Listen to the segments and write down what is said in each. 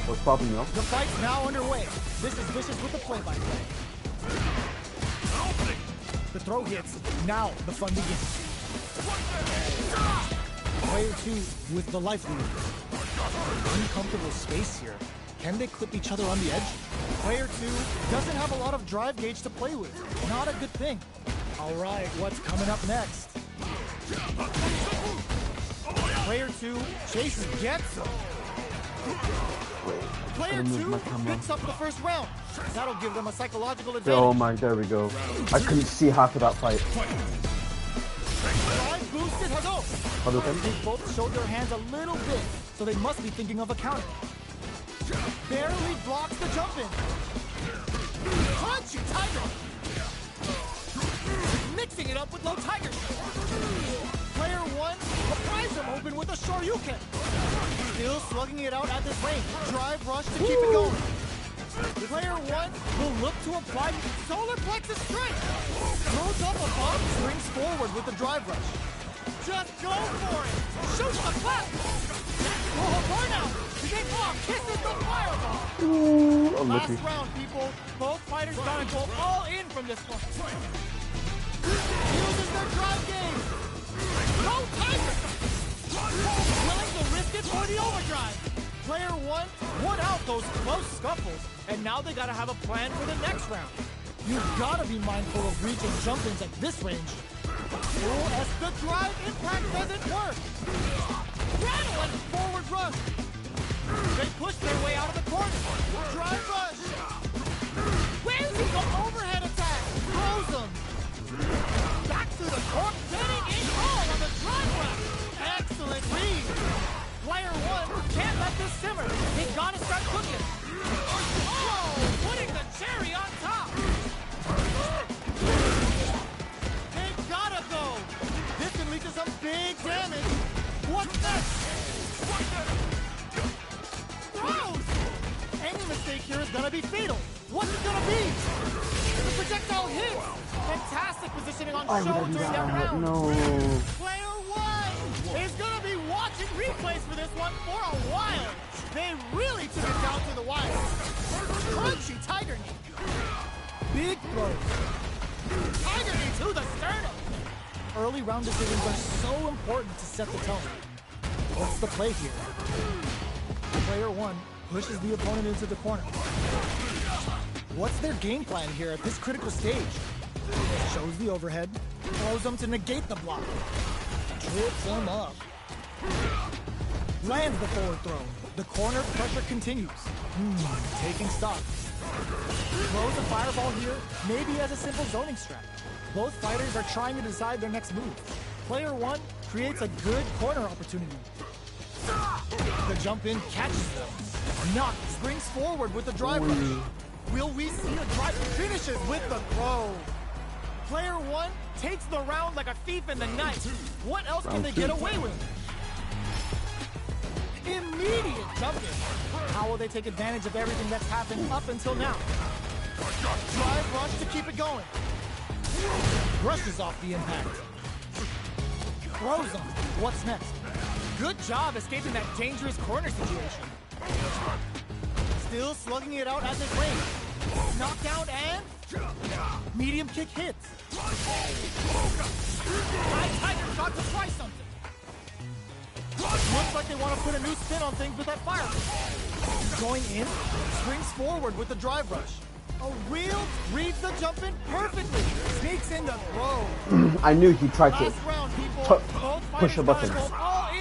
What's popping up? The fight's now underway. This is Vicious with the play-by-play. The throw hits. Now the fun begins. Player 2 with the life lead. Uncomfortable space here. Can they clip each other on the edge? Player 2 doesn't have a lot of drive gauge to play with. Not a good thing. All right, what's coming up next? Player 2 chases, gets him. Player 2 picks up the first round. That'll give them a psychological advantage. Oh my, there we go. I couldn't see half of that fight. Drive boosted Hadouken. They both showed their hands a little bit, so they must be thinking of a counter. Barely blocks the jump in. Crunchy Tiger. Mixing it up with low Tiger. Player 1 surprised him open with a Shoryuken. Still slugging it out at this range. Drive rush to keep it going. Player 1 will look to apply solar plexus strike. Throws up a bomb, springs forward with the drive rush. Just go for it. Shoot the clap. Oh, burnout. Big block kisses the fireball. Ooh, unlucky. Last round, people. Both fighters gotta go all in from this one. Uses their drive game. No Tiger. Willing to risk it for the overdrive. Player 1 won out those close scuffles, and now they gotta have a plan for the next round. You've gotta be mindful of reaching jump-ins at this range. Oh, as the drive impact doesn't work. Rattling forward rush. They push their way out of the corner. Drive rush. Where's he go? Overhead attack. Throws him. Back to the cork. Getting in all on the drive rush. Excellent read. Player 1 can't let this simmer. They gotta start cooking. Oh, putting the cherry on top. They gotta go. This can lead to some big damage. What's next? Throws. Any mistake here is gonna be fatal. What's it gonna be? The projectile hits. Fantastic positioning on show during that round. No. Player 1 is gonna be watching replays for this one for a while. They really took it down to the wire. Crunchy Tiger Knee. Big throw. Tiger Knee to the sternum. Early round decisions are so important to set the tone. What's the play here? Player 1 pushes the opponent into the corner. What's their game plan here at this critical stage? Shows the overhead, throws them to negate the block. Trips him up. Lands the forward throw. The corner pressure continues. Taking stock. Throws a fireball here, maybe as a simple zoning strat. Both fighters are trying to decide their next move. Player 1 creates a good corner opportunity. The jump in catches them. Knock springs forward with the drive rush. Will we see a drive? Finishes with the throw. Player 1 takes the round like a thief in the night. What else can they get away with? Immediate jump in. How will they take advantage of everything that's happened up until now? Drive rush to keep it going. Brushes off the impact. Throws them. What's next? Good job escaping that dangerous corner situation. Still slugging it out at this range. Knockdown and medium kick hits. High Tiger shot to try something. Looks like they want to put a new spin on things with that fire. Going in, springs forward with the drive rush. A real reads the jump in perfectly. Sneaks in the throw. I knew he tried to round, push a button.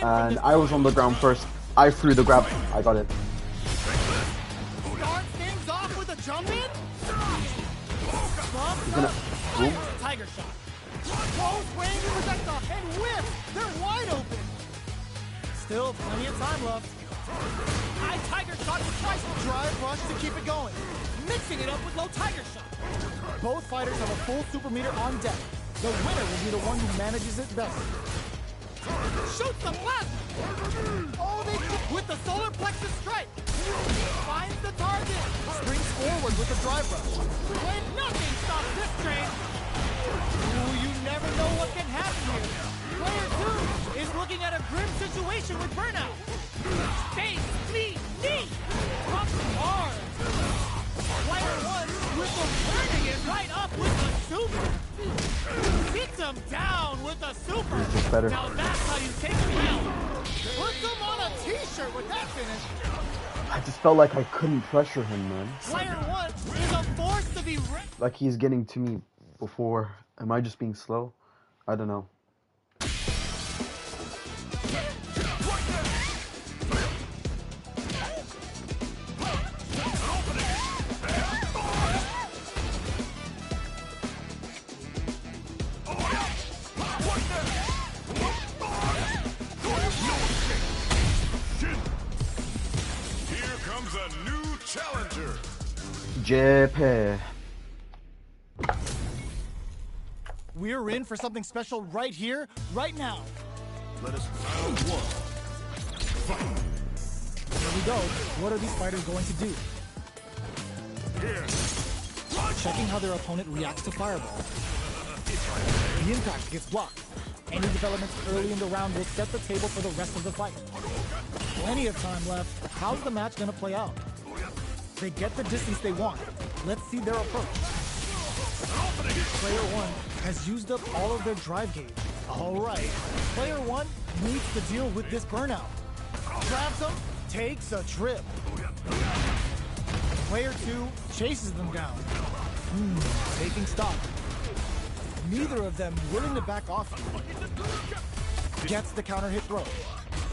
And I was on the ground first. I threw the grab. I got it. Start things off with a jump in. Tiger shot. Close range projectile and whip. They're wide open. Still plenty of time left. High Tiger shot to twice. Drive rush to keep it going. Mixing it up with low Tiger shot. Both fighters have a full super meter on deck. The winner will be the one who manages it best. Shoots the plasma. Oh, they with the solar plexus strike. Finds the target. Springs forward with the drive rush. When nothing stops this train. Ooh, you never know what can happen here. Player 2 is looking at a grim situation with burnout. Face, knee, knee. From him down with a super. He's just better. Now that's how you take him down. Put him on a t-shirt with that finish. I just felt like I couldn't pressure him, man. Player one is a force to be Like he's getting to me before. Am I just being slow? I don't know. JP. We're in for something special right here, right now. Let us round one. Fight. Here we go. What are these fighters going to do? Here. Checking how their opponent reacts to fireball. The impact gets blocked. Any developments early in the round will set the table for the rest of the fight. Plenty of time left. How's the match going to play out? They get the distance they want. Let's see their approach. Player one has used up all of their drive gauge. All right. Player one needs to deal with this burnout. Grabs them, takes a trip. Player two chases them down. Taking stock. Neither of them willing to back off. Gets the counter hit throw.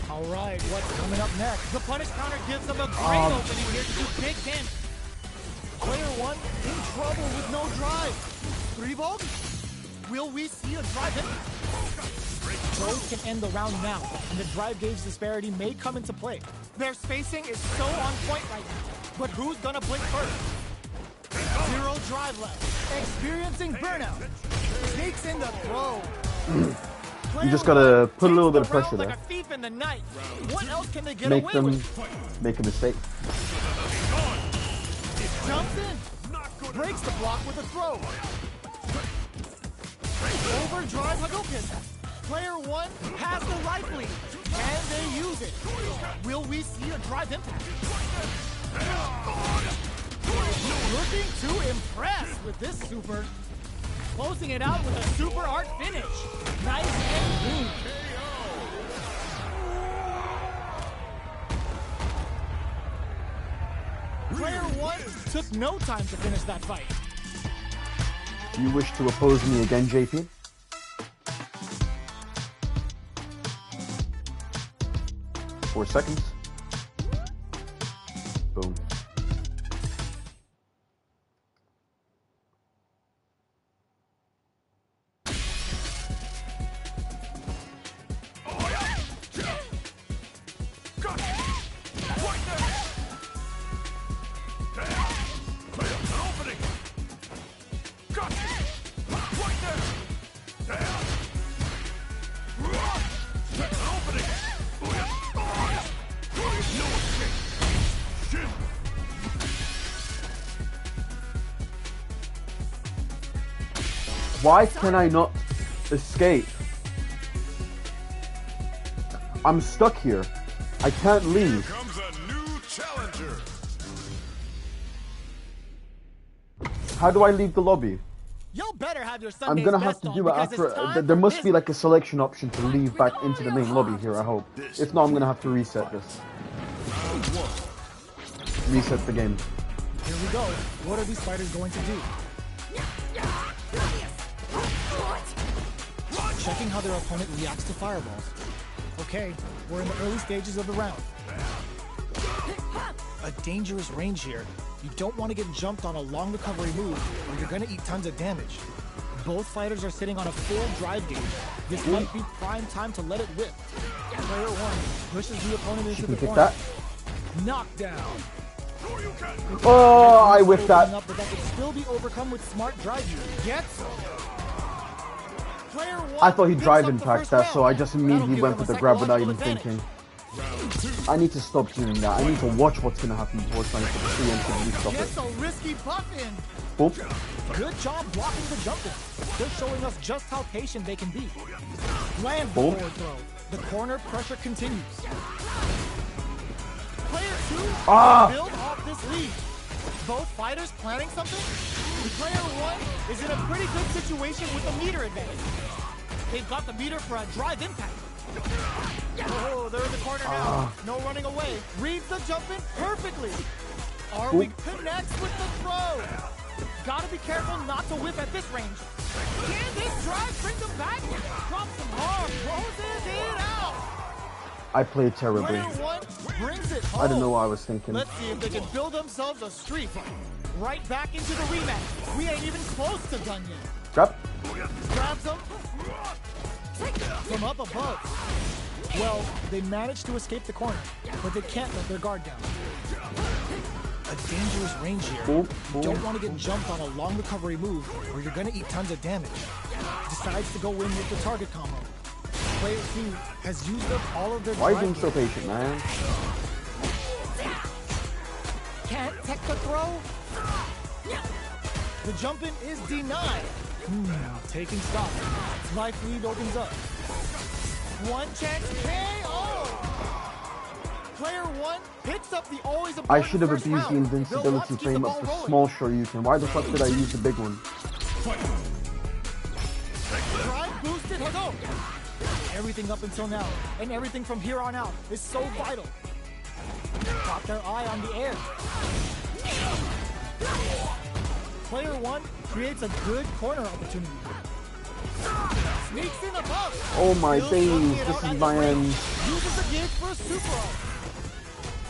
All right, what's coming up next? The punish counter gives them a great opening here to do big damage. Player one in trouble with no drive. 3-volt? Will we see a drive hit? Both can end the round now, and the drive gauge disparity may come into play. Their spacing is so on point right now, but who's gonna blink first? 0 drive left. Experiencing burnout. Sneaks in the throw. You just gotta put a little bit of pressure like there. A thief in the night. What else can they get Make away them with? make a mistake. Jumps in. Breaks the block with a throw. Overdrive Hadouken. Player one has the life lead. Can they use it? Will we see a drive impact? Looking to impress with this super. Closing it out with a super art finish. Nice and clean. Player one took no time to finish that fight. You wish to oppose me again, JP? Four seconds. Boom. Why can I not escape? I'm stuck here. I can't leave. Here comes a new challenger. How do I leave the lobby? Y'all better have your I'm Sunday's gonna have best to on, do it because after. it's time There for must be business. like a selection option to leave back into the main lobby here, I hope. If not, I'm gonna have to reset this. Reset the game. Here we go. What are these fighters going to do? Checking how their opponent reacts to fireballs. Okay, we're in the early stages of the round. A dangerous range here. You don't want to get jumped on a long recovery move, or you're gonna eat tons of damage. Both fighters are sitting on a full drive gauge. This might be prime time to let it rip. Player one pushes the opponent into the Kick corner. that. Knockdown. Oh, I whiffed that. Up, but that could still be overcome with smart drive use. Gets him. Player one I thought he'd picks drive up the impact first that, round. so I just That'll immediately give went them for a the grab without even psychological advantage. thinking. I need to stop doing that. I need to watch what's gonna happen before trying to preemptively stop Gets it. a risky buff in. Boop. Good job blocking the jump in. They're showing us just how patient they can be. Land the Boom. forward throw. The corner pressure continues. Player two build off this lead. Both fighters planning something? Player one is in a pretty good situation with a meter advantage. They've got the meter for a drive impact. Oh, they're in the corner now. No running away. Reads the jump in perfectly. Are we connects with the throw? Gotta be careful not to whip at this range. Can this drive bring them back? Drops them hard. Closes it out. I played terribly. Player one brings it home. I didn't know what I was thinking. Let's see if they can build themselves a streak. Right back into the rematch. We ain't even close to done yet. Grab. Grabs them from up above. Well, they managed to escape the corner, but they can't let their guard down. A dangerous range here. You don't want to get jumped on a long recovery move, or you're going to eat tons of damage. Decides to go in with the target combo. Player 2 has used up all of their Why are you being so patient, man? Can't tech the throw. The jump in is denied. Taking stock. Life lead opens up. One chance KO. Player 1 picks up the always I should have abused the invincibility frame up for small Shoryuken. Why the fuck did I use the big one? Drive boosted Hago. Everything up until now, and everything from here on out, is so vital. Got their eye on the air. Player 1 creates a good corner opportunity. Sneaks in above. Oh my days, this is my end. Uses the gauge for a super up.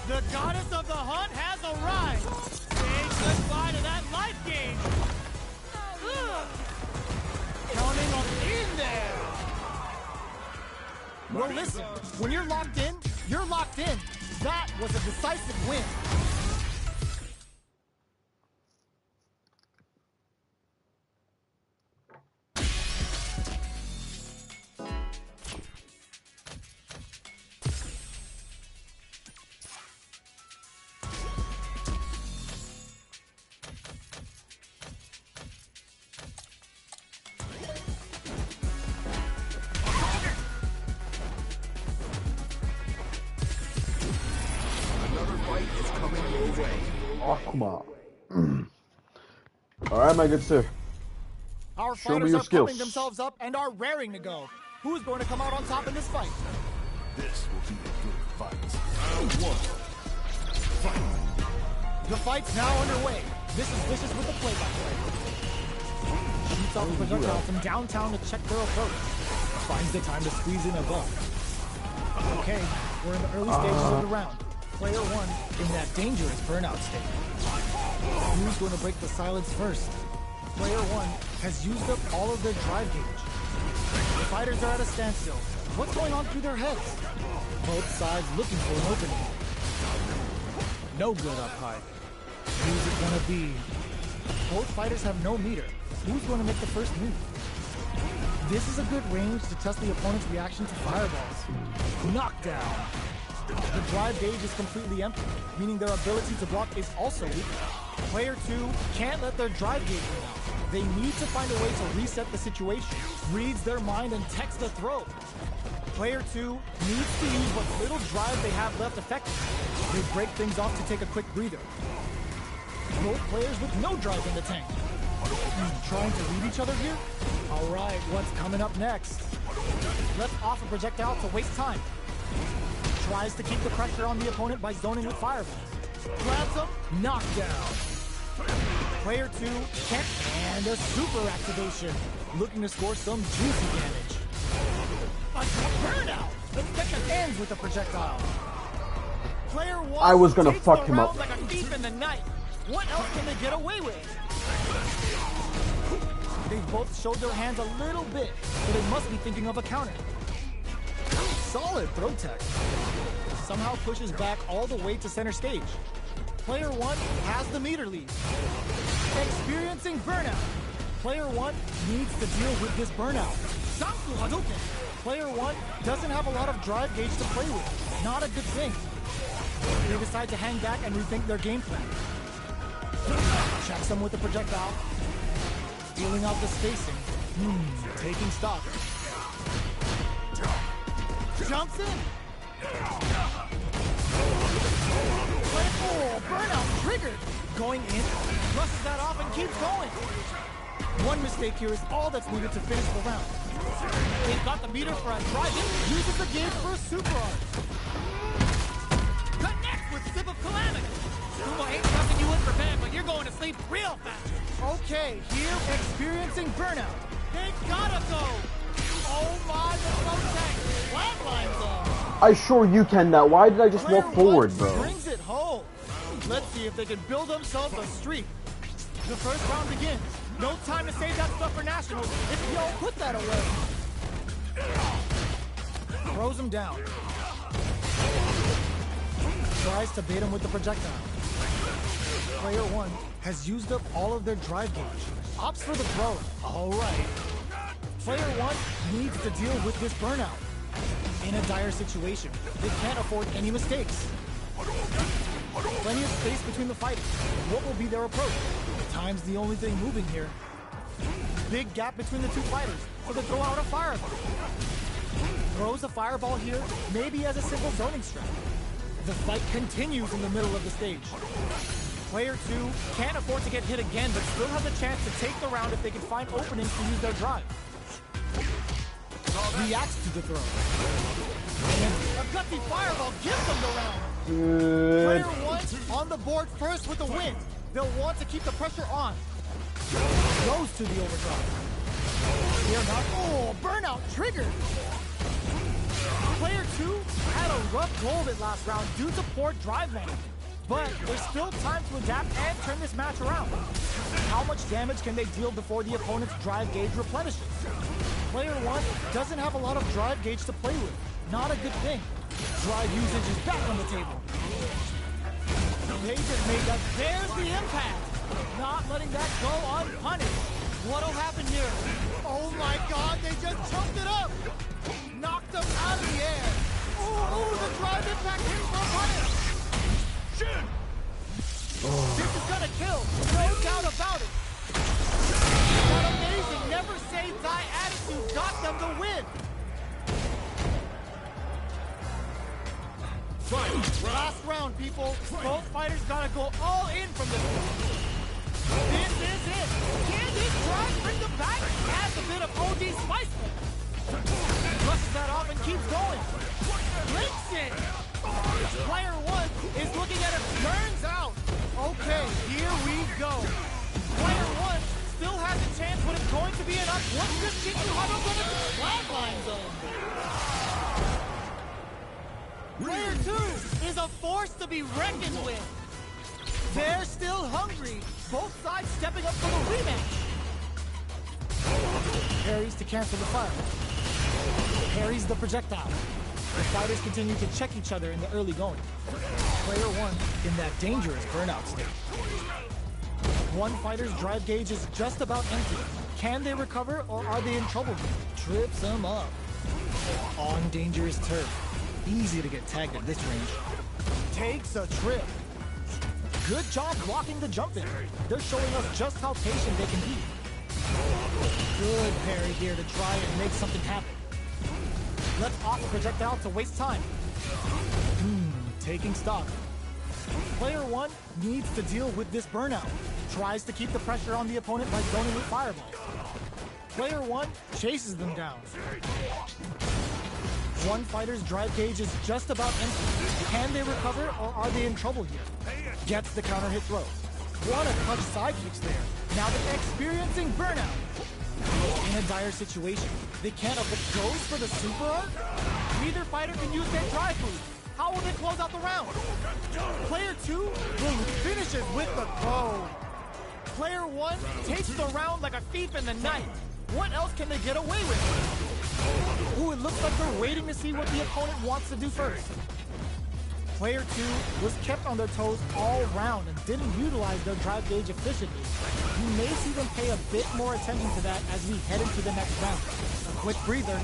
The goddess of the hunt has arrived. Say goodbye to that life gauge. Counting on in there. Well, listen, when you're locked in, you're locked in. That was a decisive win. Oh, come on. Alright, my good sir. Our Show me fighters your are skills. pumping themselves up and are raring to go. Who's going to come out on top in this fight? This will be a good fight. Round 1. Fight. The fight's now underway. This is Vicious with the play-by-play. Shoots off a projectile from downtown to check their approach. Finds the time to squeeze in above. Okay, we're in the early stages of the round. Player 1 in that dangerous burnout state. Who's going to break the silence first? Player 1 has used up all of their drive gauge. The fighters are at a standstill. What's going on through their heads? Both sides looking for an opening. No good up high. Who's it gonna be? Both fighters have no meter. Who's going to make the first move? This is a good range to test the opponent's reaction to fireballs. Knockdown. The drive gauge is completely empty, meaning their ability to block is also weak. Player 2 can't let their drive gauge run out. They need to find a way to reset the situation. Reads their mind and techs the throw. Player 2 needs to use what little drive they have left effectively. They break things off to take a quick breather. Both players with no drive in the tank. Trying to read each other here? Alright, what's coming up next? Lets off a projectile to waste time. Tries to keep the pressure on the opponent by zoning with fireballs. Grabs him, knockdown. Player 2 can't, and a super activation. Looking to score some juicy damage. A burnout! Let's take a hands with the projectile. Player 1 I was gonna takes fuck the him up. round like a thief in the night. What else can they get away with? They both showed their hands a little bit, so they must be thinking of a counter. Solid throw tech. Somehow pushes back all the way to center stage. Player 1 has the meter lead. Experiencing burnout. Player 1 needs to deal with this burnout. Sanku Hadouken. Player 1 doesn't have a lot of drive gauge to play with. Not a good thing. They decide to hang back and rethink their game plan. Checks them with the projectile. Feeling out the spacing. Taking stock. Jumps in. Oh, burnout triggered. Going in, brushes that off and keeps going. One mistake here is all that's needed to finish the round. They've got the meter for a drive-in, uses the gauge for a super art. Connect with Sip of Calamity. Sumo ain't tucking you in for bed, but you're going to sleep real fast. Okay, here experiencing burnout. They gotta go. Oh my, the slow tank. Flatline zone. I sure you can now. Why did I just walk forward, bro? Brings it home. Let's see if they can build themselves a streak. The first round begins. No time to save that stuff for nationals if you don't put that away. Throws him down. Tries to bait him with the projectile. Player 1 has used up all of their drive gauge. Opts for the throw. All right. Player 1 needs to deal with this burnout. In a dire situation, they can't afford any mistakes. Plenty of space between the fighters. What will be their approach? Time's the only thing moving here. Big gap between the two fighters, so they throw out a fireball. Throws a fireball here, maybe as a simple zoning strat. The fight continues in the middle of the stage. Player 2 can't afford to get hit again, but still has a chance to take the round if they can find openings to use their drive. Reacts to the throw. And a gutsy fireball gives them the round. Player 1 on the board first with the win. They'll want to keep the pressure on. Goes to the overdrive. They're not. Oh, burnout triggered. Player 2 had a rough go of it last round due to poor drive management. But there's still time to adapt and turn this match around. How much damage can they deal before the opponent's drive gauge replenishes? Player 1 doesn't have a lot of drive gauge to play with. Not a good thing. Drive usage is back on the table. They just made that. There's the impact. Not letting that go unpunished. What'll happen here? Oh my god, they just chunked it up. Knocked them out of the air. Ooh, the drive impact hits for a punish. Shit. This is gonna kill. No doubt about it. That amazing never say die attitude got them the win. Last round, people. Both fighters gotta go all in from this one. This is it. Can this drive bring them back? Adds a bit of OD spice. Brushes that off and keeps going. Licks it. Player 1 is looking at it. Turns out. Okay, here we go. Player 1 still has a chance, but it's going to be enough. What's this shit you have up on the flatline zone? Player 2 is a force to be reckoned with. They're still hungry. Both sides stepping up for the rematch. Parries to cancel the fire. Parries the projectile. The fighters continue to check each other in the early going. Player 1 in that dangerous burnout state. One fighter's drive gauge is just about empty. Can they recover or are they in trouble? Trips them up. On dangerous turf. Easy to get tagged at this range. Takes a trip. Good job blocking the jump in. They're showing us just how patient they can be. Good parry here to try and make something happen. Let's off the projectile to waste time. Taking stock. Player 1 needs to deal with this burnout. Tries to keep the pressure on the opponent by zoning with fireballs. Player 1 chases them down. One fighter's drive gauge is just about empty. Can they recover or are they in trouble here? Gets the counter hit throw. What a clutch side kicks there. Now they're experiencing burnout. In a dire situation, they can't goes for the super art. Neither fighter can use their drive boost. How will they close out the round? Player 2 finishes with the throw. Player 1 takes the round like a thief in the night. What else can they get away with? Ooh, it looks like they're waiting to see what the opponent wants to do first. Player 2 was kept on their toes all round and didn't utilize their drive gauge efficiently. You may see them pay a bit more attention to that as we head into the next round. A quick breather.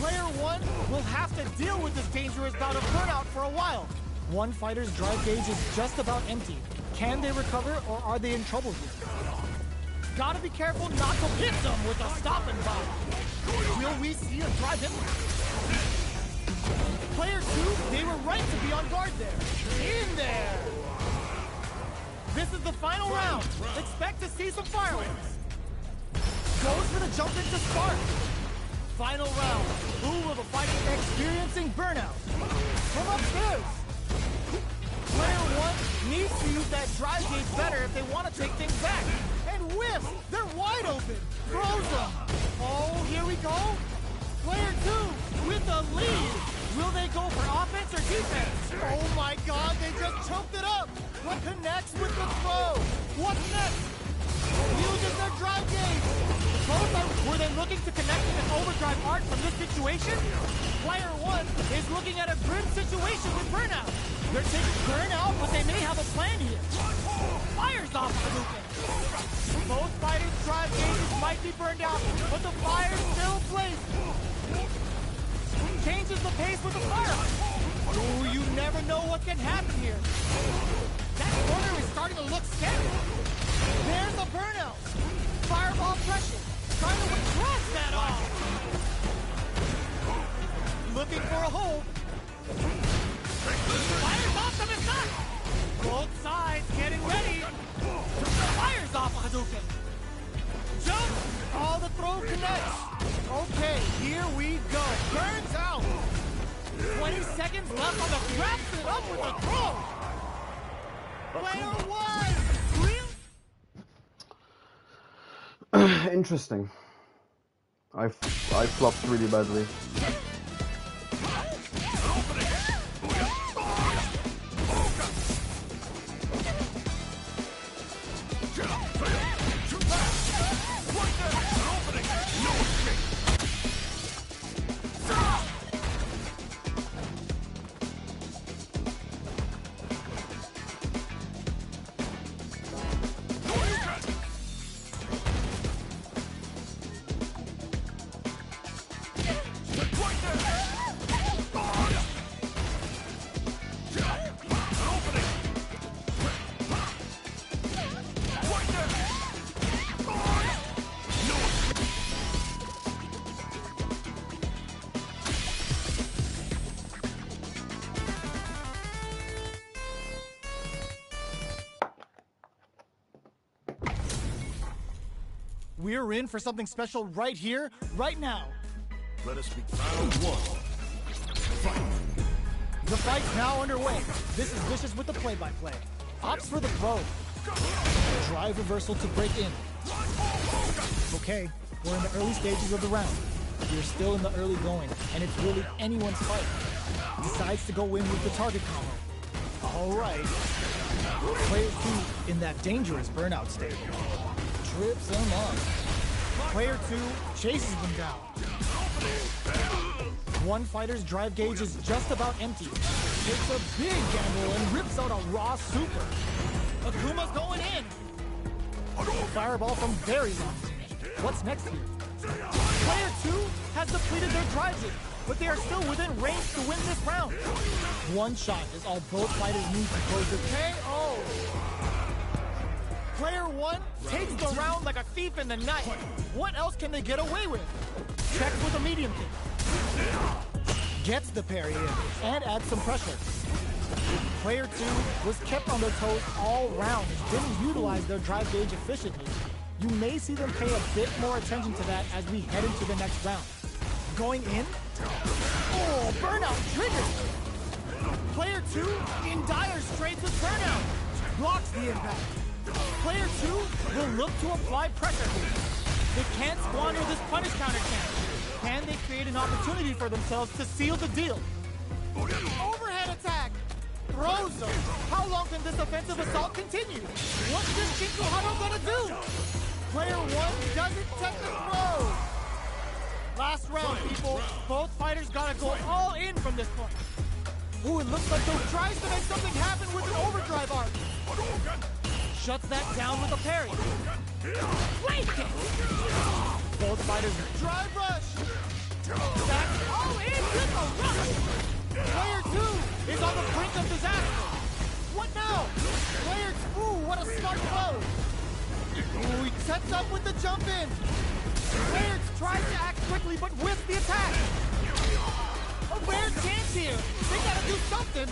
Player 1 will have to deal with this dangerous bout of burnout for a while. One fighter's drive gauge is just about empty. Can they recover or are they in trouble here? Gotta be careful not to hit them with a stopping bomb. Will we see a drive hit? Player 2, they were right to be on guard there. In there! This is the final round. Expect to see some fireworks. goes for the jump in to spark. Final round. Who will the fight experiencing burnout? From upstairs. Player 1 needs to use that drive gauge better if they want to take things back. And whiffs! They're wide open! Throws them! Oh, here we go! Player 2 with the lead! Will they go for offense or defense? Oh my god, they just choked it up! What connects with the throw? What's next? Uses their drive gauge! Were they looking to connect with an overdrive art from this situation? Player 1 is looking at a grim situation with burnout. They're taking burnout, but they may have a plan here. Fires off Hadouken. Both fighters' drive gauges might be burned out, but the fire still blazes. Changes the pace with the fire. Ooh, you never know what can happen here. That corner is starting to look scary. There's the burnout. Fireball pressure. Trying to withdraw that off. Looking for a hold. Fires off them if not. Both sides getting ready. Fires off a Hadouken. Jump. All the throw connects. Okay, here we go. Burns out. 20 seconds left on the wraps it up with a throw. Player 1. Interesting. I flopped really badly. We're in for something special right here, right now. Let us begin. Round 1. Fight. The fight's now underway. This is Vicious with the play-by-play. Opts for the throw. Drive reversal to break in. Okay, we're in the early stages of the round. We're still in the early going, and it's really anyone's fight. Decides to go in with the target combo. All right. Player 2 in that dangerous burnout state. Trips him up. Player 2 chases them down. One fighter's drive gauge is just about empty. Takes a big gamble and rips out a raw super. Akuma's going in. Fireball from very long range. What's next here? Player 2 has depleted their drive gauge, but they are still within range to win this round. One shot is all both fighters need to close the KO. Player 1 takes the round like a thief in the night. What else can they get away with? Checks with a medium kick. Gets the parry in and adds some pressure. Player 2 was kept on their toes all round and didn't utilize their drive gauge efficiently. You may see them pay a bit more attention to that as we head into the next round. Going in? Oh, burnout triggered! Player 2 in dire straits with burnout. Blocks the impact. Player 2 will look to apply pressure here. They can't squander this punish counter chance. Can they create an opportunity for themselves to seal the deal? Overhead attack! Throws them! How long can this offensive assault continue? What's this Kinko Hado gonna do? Player 1 doesn't take the throw! Last round, people. Both fighters gotta go all in from this point. Ooh, it looks like those tries to make something happen with an overdrive arc. Shuts that down with a parry. Blade kick! Both fighters drive rush! Back all in with a rush! Player 2 is on the brink of disaster! What now? Player 2, ooh, what a smart blow! Ooh, he sets up with the jump in! Player tries to act quickly but whiffs the attack! A rare chance here! They gotta do something!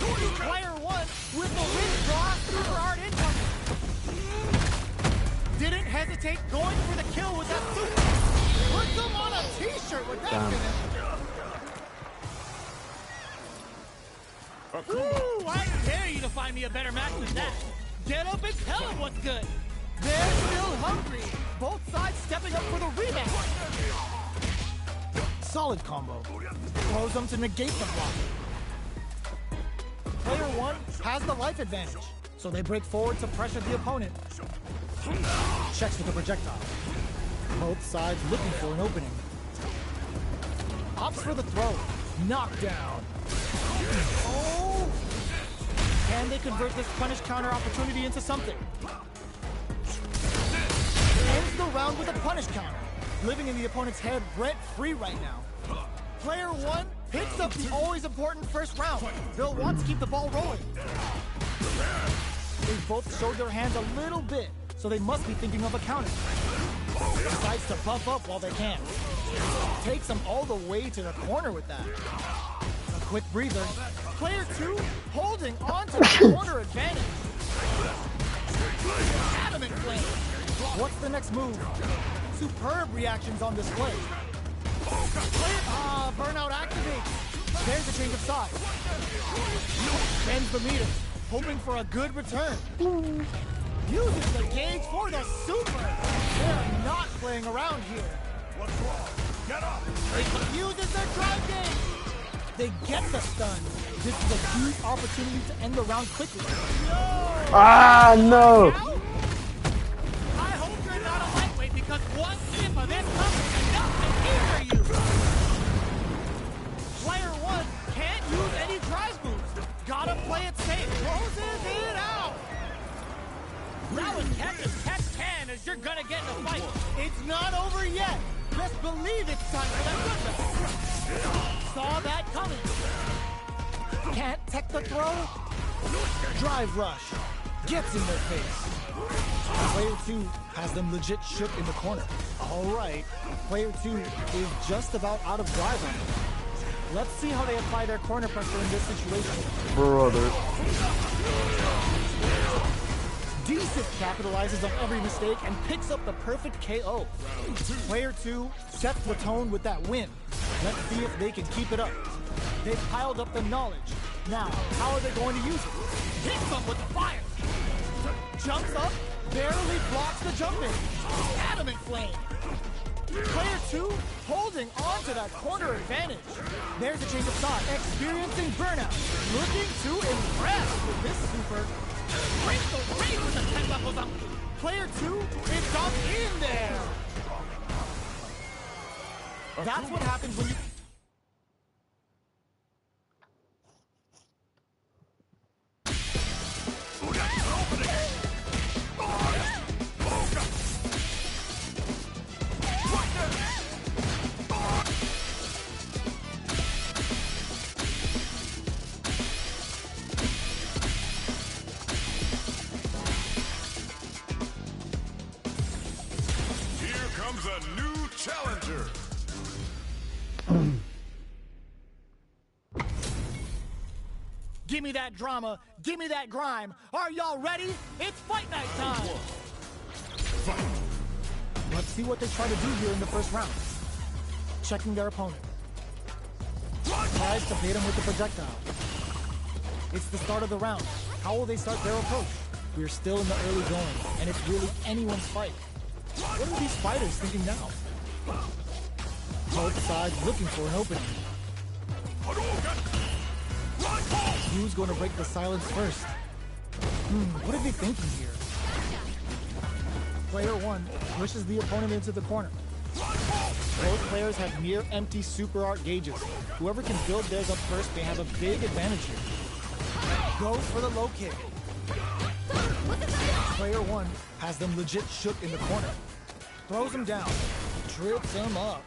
Player 1 with the wrist draw super hard incoming. Didn't hesitate hesitate going for the kill with that super. Put them on a t-shirt with that finish. Woo, I dare you to find me a better match than that. Get up and tell them what's good. They're still hungry. Both sides stepping up for the rematch. Solid combo. Throws them to negate the block. Player one has the life advantage, so they break forward to pressure the opponent. Checks with the projectile. Both sides looking for an opening. Opts for the throw. Knockdown. Oh! Can they convert this punish counter opportunity into something? Ends the round with a punish counter. Living in the opponent's head rent-free right now. Player one picks up the always important first round. They'll want to keep the ball rolling. They both showed their hands a little bit, so they must be thinking of a counter. Decides to buff up while they can. Takes them all the way to the corner with that. A quick breather. Player two holding on to the corner advantage. Adamant flame. What's the next move? Superb reactions on display. Burnout activates. There's a change of sides. Bends the meter, hoping for a good return. Uses the gauge for the super. They're not playing around here. What's wrong? Get up! It uses their drive gauge. They get the stun. This is a huge opportunity to end the round quickly. Ah, no! I hope you're not a lightweight because one sip of this cup is enough to injure you. Player one can't use any drive moves. Gotta play it safe. Closes it out. That was catch 10 as you're gonna get in a fight. It's not over yet. Just believe it's time for that good. Saw that coming. Can't tech the throw. Drive rush. Gets in their face. Player two has them legit shook in the corner. All right. Player two is just about out of drive on them. Let's see how they apply their corner pressure in this situation. Brother. Decent capitalizes on every mistake and picks up the perfect KO. Player two sets the tone with that win. Let's see if they can keep it up. They've piled up the knowledge. Now, how are they going to use it? Hits them with the fire. Jumps up, barely blocks the jump in. Adamant flame. Player two holding on to that corner advantage. There's a change of side. Experiencing burnout. Looking to impress with this super. Breaks the raid with the 10 levels up. Player two is up in there. That's what happens when you... A new challenger. Give me that drama, give me that grime. Are y'all ready? It's fight night time. Let's see what they try to do here in the first round. Checking their opponent. Tries to bait him with the projectile. It's the start of the round. How will they start their approach? We're still in the early going, and it's really anyone's fight. What are these fighters thinking now? Both sides looking for an opening. Who's going to break the silence first? What are they thinking here? Player one pushes the opponent into the corner. Both players have near empty super art gauges. Whoever can build theirs up first may have a big advantage here. Goes for the low kick. Player one has them legit shook in the corner. Throws him down. Trips him up.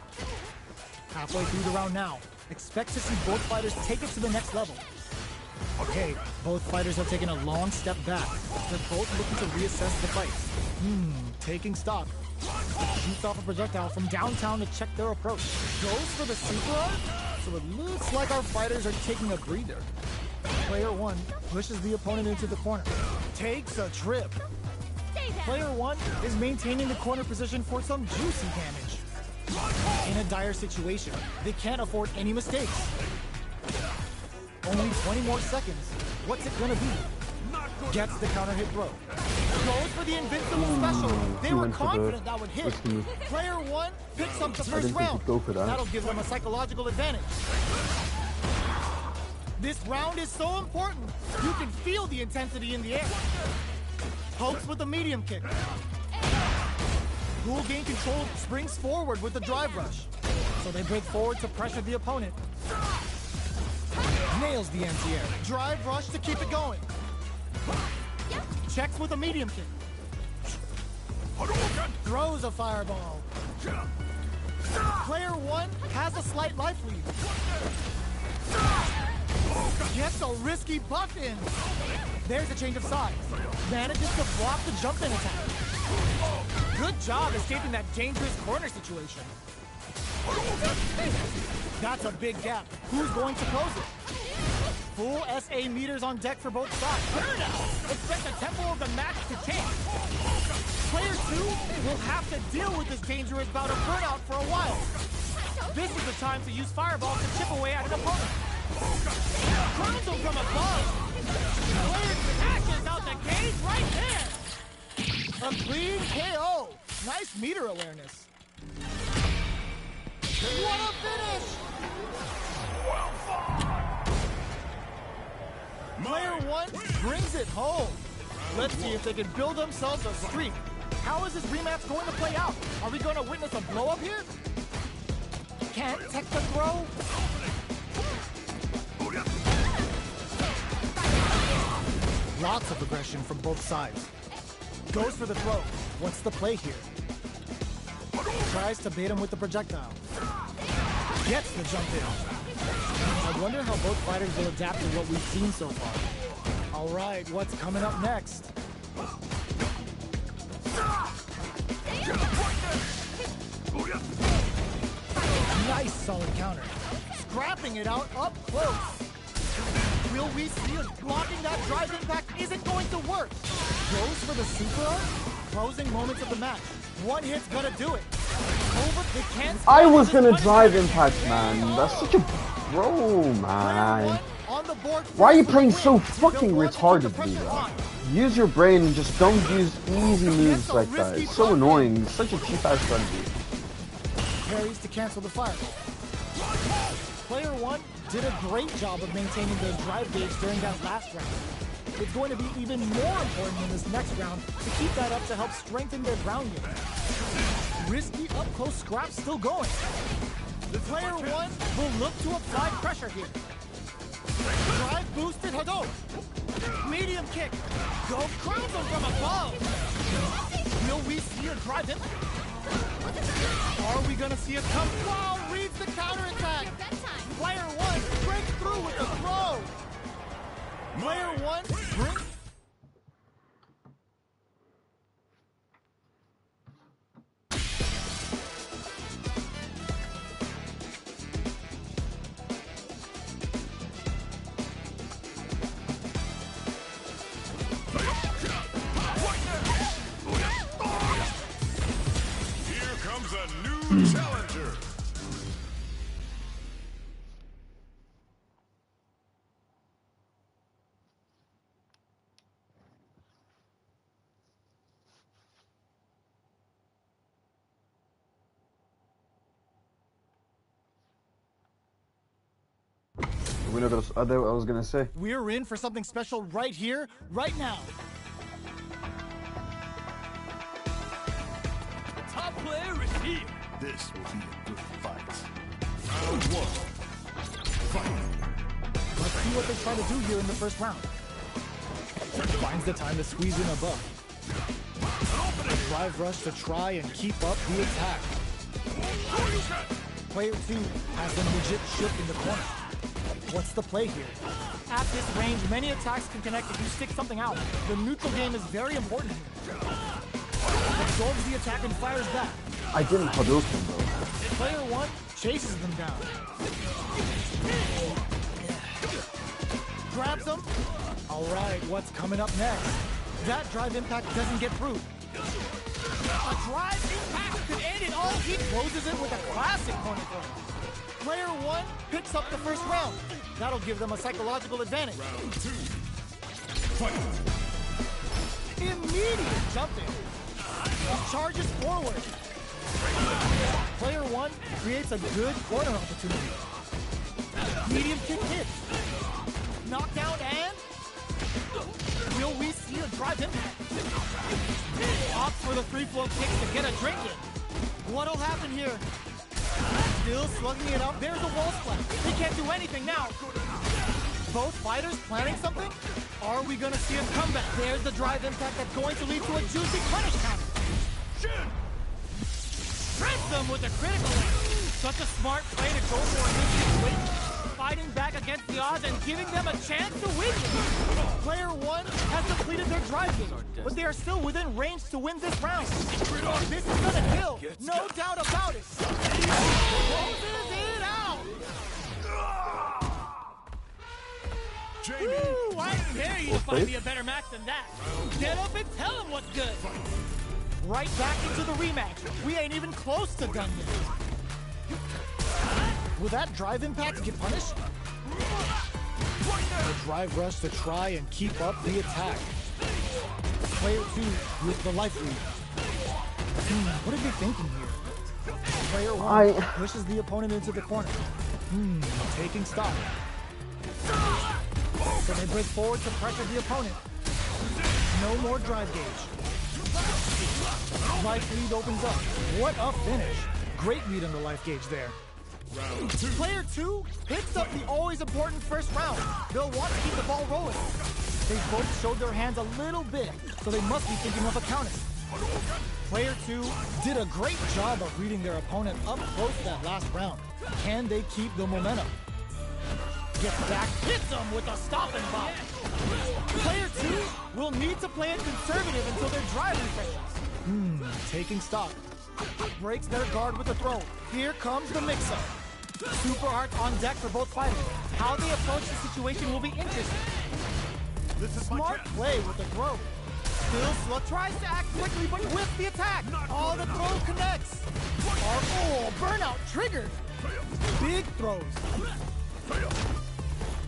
Halfway through the round now. Expect to see both fighters take it to the next level. Okay, both fighters have taken a long step back. They're both looking to reassess the fight. Taking stock. Shoots off a projectile from downtown to check their approach. Goes for the super art? So it looks like our fighters are taking a breather. Player one pushes the opponent into the corner. Takes a trip. Player 1 is maintaining the corner position for some juicy damage. In a dire situation, they can't afford any mistakes. Only 20 more seconds. What's it gonna be? Gets the counter hit throw. Goes for the invincible special. They were confident that would hit. Player 1 picks up the first round. That'll give them a psychological advantage. This round is so important. You can feel the intensity in the air. Pokes with a medium kick. Ghoul gain control, springs forward with the drive rush. So they break forward to pressure the opponent. Nails the anti-air. Drive rush to keep it going. Checks with a medium kick. Throws a fireball. Player 1 has a slight life lead. Gets a risky buff in. There's a change of sides. Manages to block the jump in attack. Good job escaping that dangerous corner situation. That's a big gap. Who's going to close it? Full SA meters on deck for both sides. Burnout! Expect the tempo of the match to change. Player 2 will have to deal with this dangerous bout of burnout for a while. This is the time to use fireballs to chip away at an opponent. Crowns him from above. Player smashes out the cage right there. A clean KO. Nice meter awareness. What a finish! Player 1 brings it home. Let's see if they can build themselves a streak. How is this rematch going to play out? Are we going to witness a blow-up here? Can't tech the throw? Lots of aggression from both sides. Goes for the throw. What's the play here? Tries to bait him with the projectile. Gets the jump in. I wonder how both fighters will adapt to what we've seen so far. All right, what's coming up next? Nice solid counter. Scrapping it out up close. Will we see it? Blocking that drive impact isn't going to work. Goes for the super arm. Closing moments of the match. One hit's gonna do it. I was gonna drive impact, man. That's such a bro, man. Why are you playing so fucking retardedly, bro? Use your brain and just don't use easy moves like that. It's so annoying. It's such a cheap-ass strategy. Parries to cancel the fireball. Player 1 did a great job of maintaining their drive gauge during that last round. It's going to be even more important in this next round to keep that up to help strengthen their ground game. Risky up-close scrap still going. The Player 1 will look to apply pressure here. Drive boosted Hadouken. Medium kick. Go crowns him from above. Will we see a drive in? Are we gonna see a come? Wow, reads the counter attack. Player 1 breaks through with the throw. Player 1 brings. Here comes a new challenger. I was gonna say. We're in for something special right here, right now. Top player is here. This will be a good fight. Round 1. Fight. Let's see what they try to do here in the first round. Finds the time to squeeze in a buff. A drive rush to try and keep up the attack. Player 2 has them legit shift in the corner. What's the play here? At this range, many attacks can connect if you stick something out. The neutral game is very important here. Absorbs the attack and fires back. I didn't Hadouken though. Player 1 chases them down. Grabs them. All right, what's coming up next? That drive impact doesn't get through. A drive impact could end it all. He closes it with a classic corner throw. Player 1 picks up the first round. That'll give them a psychological advantage. Round 2. Fight. Immediate jumping. He charges forward. Player 1 creates a good corner opportunity. Medium kick hit. Knockdown and... will we see a drive impact? Opts for the free flow kicks to get a drink in. What'll happen here? Still slugging it out. There's a wall splash. They can't do anything now. Both fighters planning something? Are we gonna see a comeback? There's the drive impact that's going to lead to a juicy punish counter. Shreds them with a critical hit. Such a smart play to go for this situation. Fighting back against the odds and giving them a chance to win. Player 1 has completed their drive game, but they are still within range to win this round. This is gonna kill, no doubt about it. Closes it out. Woo, I dare you to find me a better match than that. Get up and tell him what's good. Right back into the rematch. We ain't even close to done yet. Will that drive impact get punished? The drive rush to try and keep up the attack. Player 2 with the life lead. What are they thinking here? Player 1 pushes the opponent into the corner. Taking stock. So they break forward to pressure the opponent. No more drive gauge. Life lead opens up. What a finish. Great read on the life gauge there. Round 2. Player 2 picks up the always important first round. They'll want to keep the ball rolling. They both showed their hands a little bit, so they must be thinking of a counter. Player 2 did a great job of reading their opponent up close that last round. Can they keep the momentum? Gets back, hits them with a stopping bomb. Player 2 will need to play it conservative until their drive refreshes. Taking stock. Breaks their guard with a throw. Here comes the mix-up. Super arts on deck for both fighters. How they approach the situation will be interesting. This is Smart play with the throw. Still slow, tries to act quickly, but with the attack. Oh, the throw connects. Oh, burnout triggered. Big throws.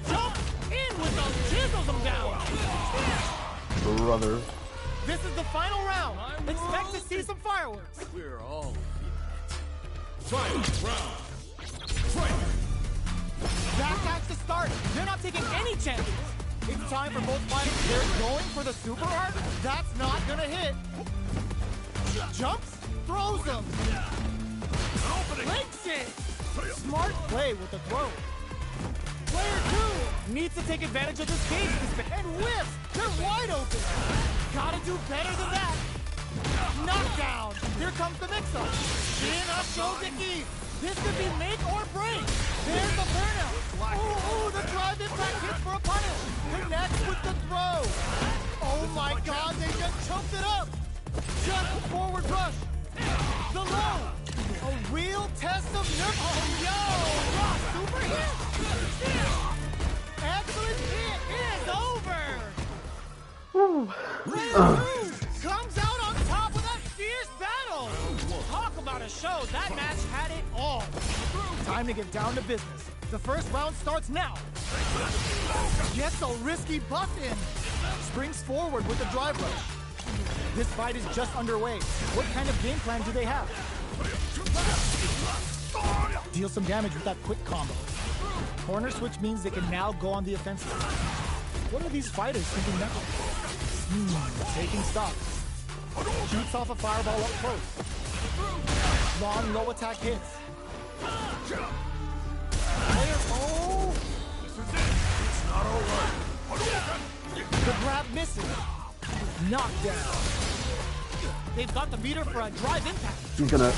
Jump in with those, chisels them down. Brother. This is the final round. Expect to see some fireworks. We're all fight round. Fight. Backdash to start. They're not taking any chances. It's time for both fighters. They're going for the super art. That's not gonna hit. Jumps, throws them. Links it. Smart play with the throw. Player 2 needs to take advantage of this cage and whiffs. They're wide open. Gotta do better than that. Knockdown. Here comes the mix-up. Chin up, show Dicky. This could be make or break. There's the burnout. Ooh, the drive impact hits for a punish. Connects with the throw. Oh my God, they just choked it up. Just forward rush. The low. A real test of nerve. Oh, yo. Rock, super hit. Excellent hit. It is over. Comes out on top with a fierce battle. Talk about a show. That match had it all. Time to get down to business. The first round starts now. Gets a risky buff in. Springs forward with a drive rush. This fight is just underway. What kind of game plan do they have? Deal some damage with that quick combo. Corner switch means they can now go on the offensive. What are these fighters thinking now? Taking stock. Shoots off a fireball up close. Long low attack hits. Player, oh! This is it. It's not over. The grab misses. Knockdown. They've got the meter for a drive impact. He's gonna...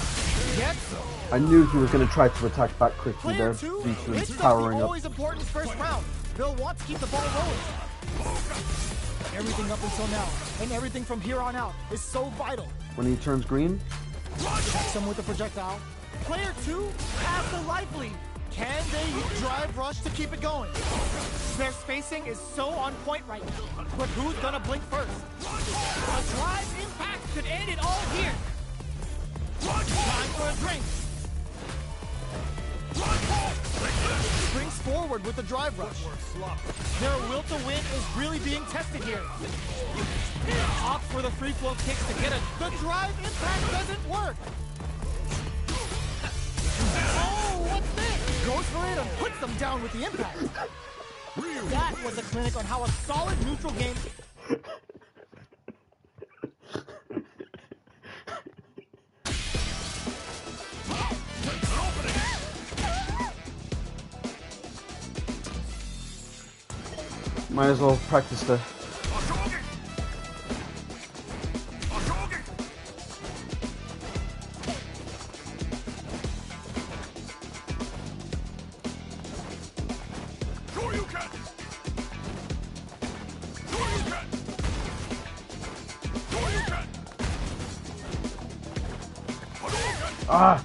Gets him. I knew he was gonna try to attack back quickly Player there. 2 Due to hits his up powering the up. always important first round. They'll want to keep the ball rolling. Everything up until now, and everything from here on out, is so vital. When he turns green, Checks him with the projectile. Player 2 has the life lead. Can they drive rush to keep it going? Their spacing is so on point right now. But who's gonna blink first? A A drive impact could end it all here. Time for a drink. Springs forward with the drive rush. Their will to win is really being tested here. Opt for the free flow kicks to get it. The drive impact doesn't work. Oh, what's this? Goes for it and puts them down with the impact. That was a clinic on how a solid neutral game. Might as well practice the. Ah!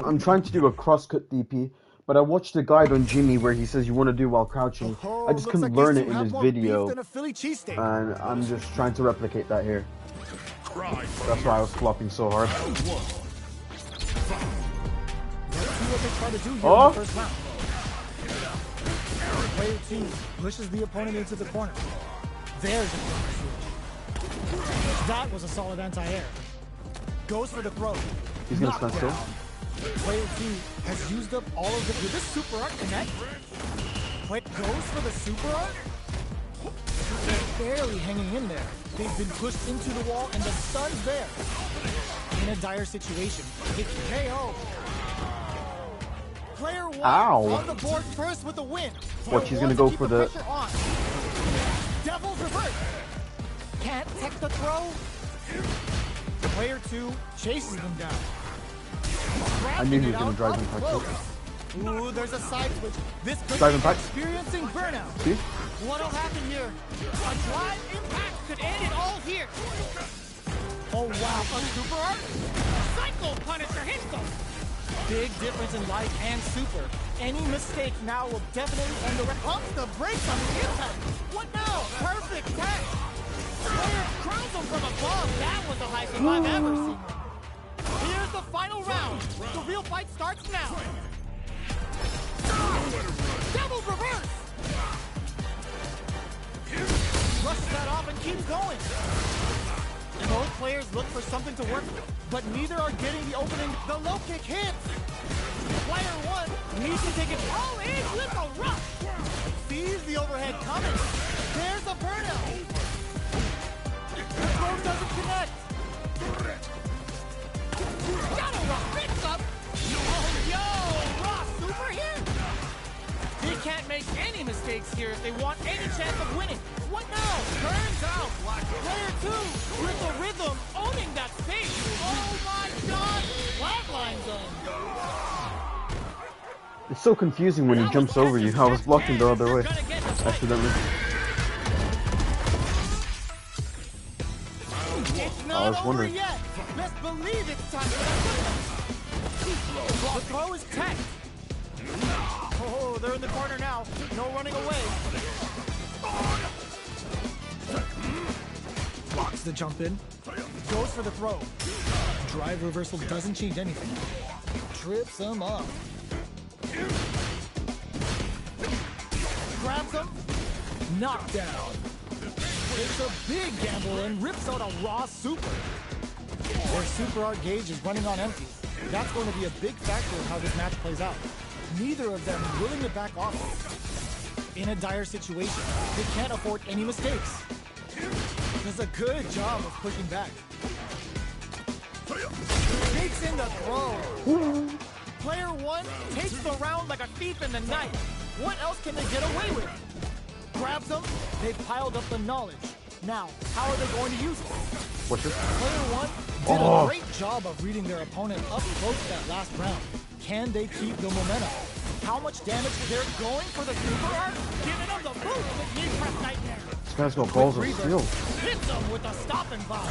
I'm trying to do a crosscut DP, but I watched a guide on Jimmy where he says you want to do while crouching. I just couldn't learn it in his video, and I'm just trying to replicate that here. That's why I was flopping so hard. Oh! Player 2 pushes the opponent into the corner. There's a switch. That was a solid anti-air. Goes for the throw. He's gonna stand still. Player 2 has used up all of the. Did this super art connect? Wait, goes for the super art? They're barely hanging in there. They've been pushed into the wall and the stun's there. In a dire situation, it's KO. Player 1 on the board first with the win. What, she's gonna go for the... Devil's reverse. Can't tech the throw. Player 2 chases them down. I knew he was gonna drive impact too. Ooh, there's a side switch. This could drive be impact. Experiencing burnout. See? What'll happen here? A drive impact could end it all here. Oh wow, a super art? Psycho Punisher hits them. Big difference in life and super. Any mistake now will definitely end the pumps the brakes on the impact. What now? Perfect tech. Player crowns him from above. That was the highest I've ever seen. Here's the final round. The real fight starts now. Devil's reverse. Rushes that off and keeps going. Both players look for something to work with, but neither are getting the opening. The low kick hits. Player 1 needs to take it all in with a rush. Sees the overhead coming. There's a burnout. The throw doesn't connect. Got a rock picks up. Oh, yo, Ross super here. They can't make any mistakes here if they want any chance of winning. What now? Turns out, player 2 with the rhythm, owning that space. Oh my God! Flatline zone. It's so confusing when he jumps over you. I was blocking the other way, accidentally. It's not I was wondering. Yet. Best believe it's time for that. The throw is tech. Oh, they're in the corner now. No running away. Blocks the jump in. Goes for the throw. Drive reversal doesn't change anything. Trips him up. Grabs him. Knockdown. Takes a big gamble and rips out a raw super. Their super art gauge is running on empty. That's going to be a big factor in how this match plays out. Neither of them willing to back off. In a dire situation, they can't afford any mistakes. Does a good job of pushing back. Takes in the throw. Player 1 takes the round like a thief in the night. What else can they get away with? Grabs them, they've piled up the knowledge. Now, how are they going to use it? What's this? Player 1 did a great job of reading their opponent up close that last round. Can they keep the momentum? How much damage? They're going for the super art? Giving them the boot with knee press nightmare. This guy's got balls of steel. hits him with a stopping bomb.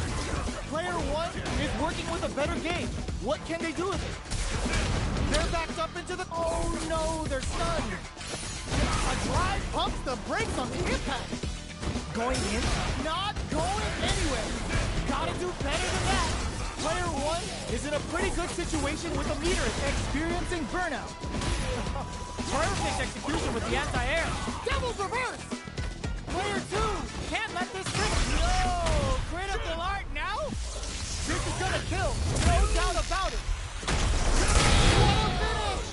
Player one is working with a better game. What can they do with it? They're backed up into the... Oh no, they're stunned. A drive pumps the brakes on the impact. Going in, not going anywhere. Gotta do better than that. Player one is in a pretty good situation with the meter experiencing burnout. Perfect execution with the anti-air. Devil's reverse. Player two can't let this trick. No, critical art now. This is gonna kill, no doubt about it. What a finish!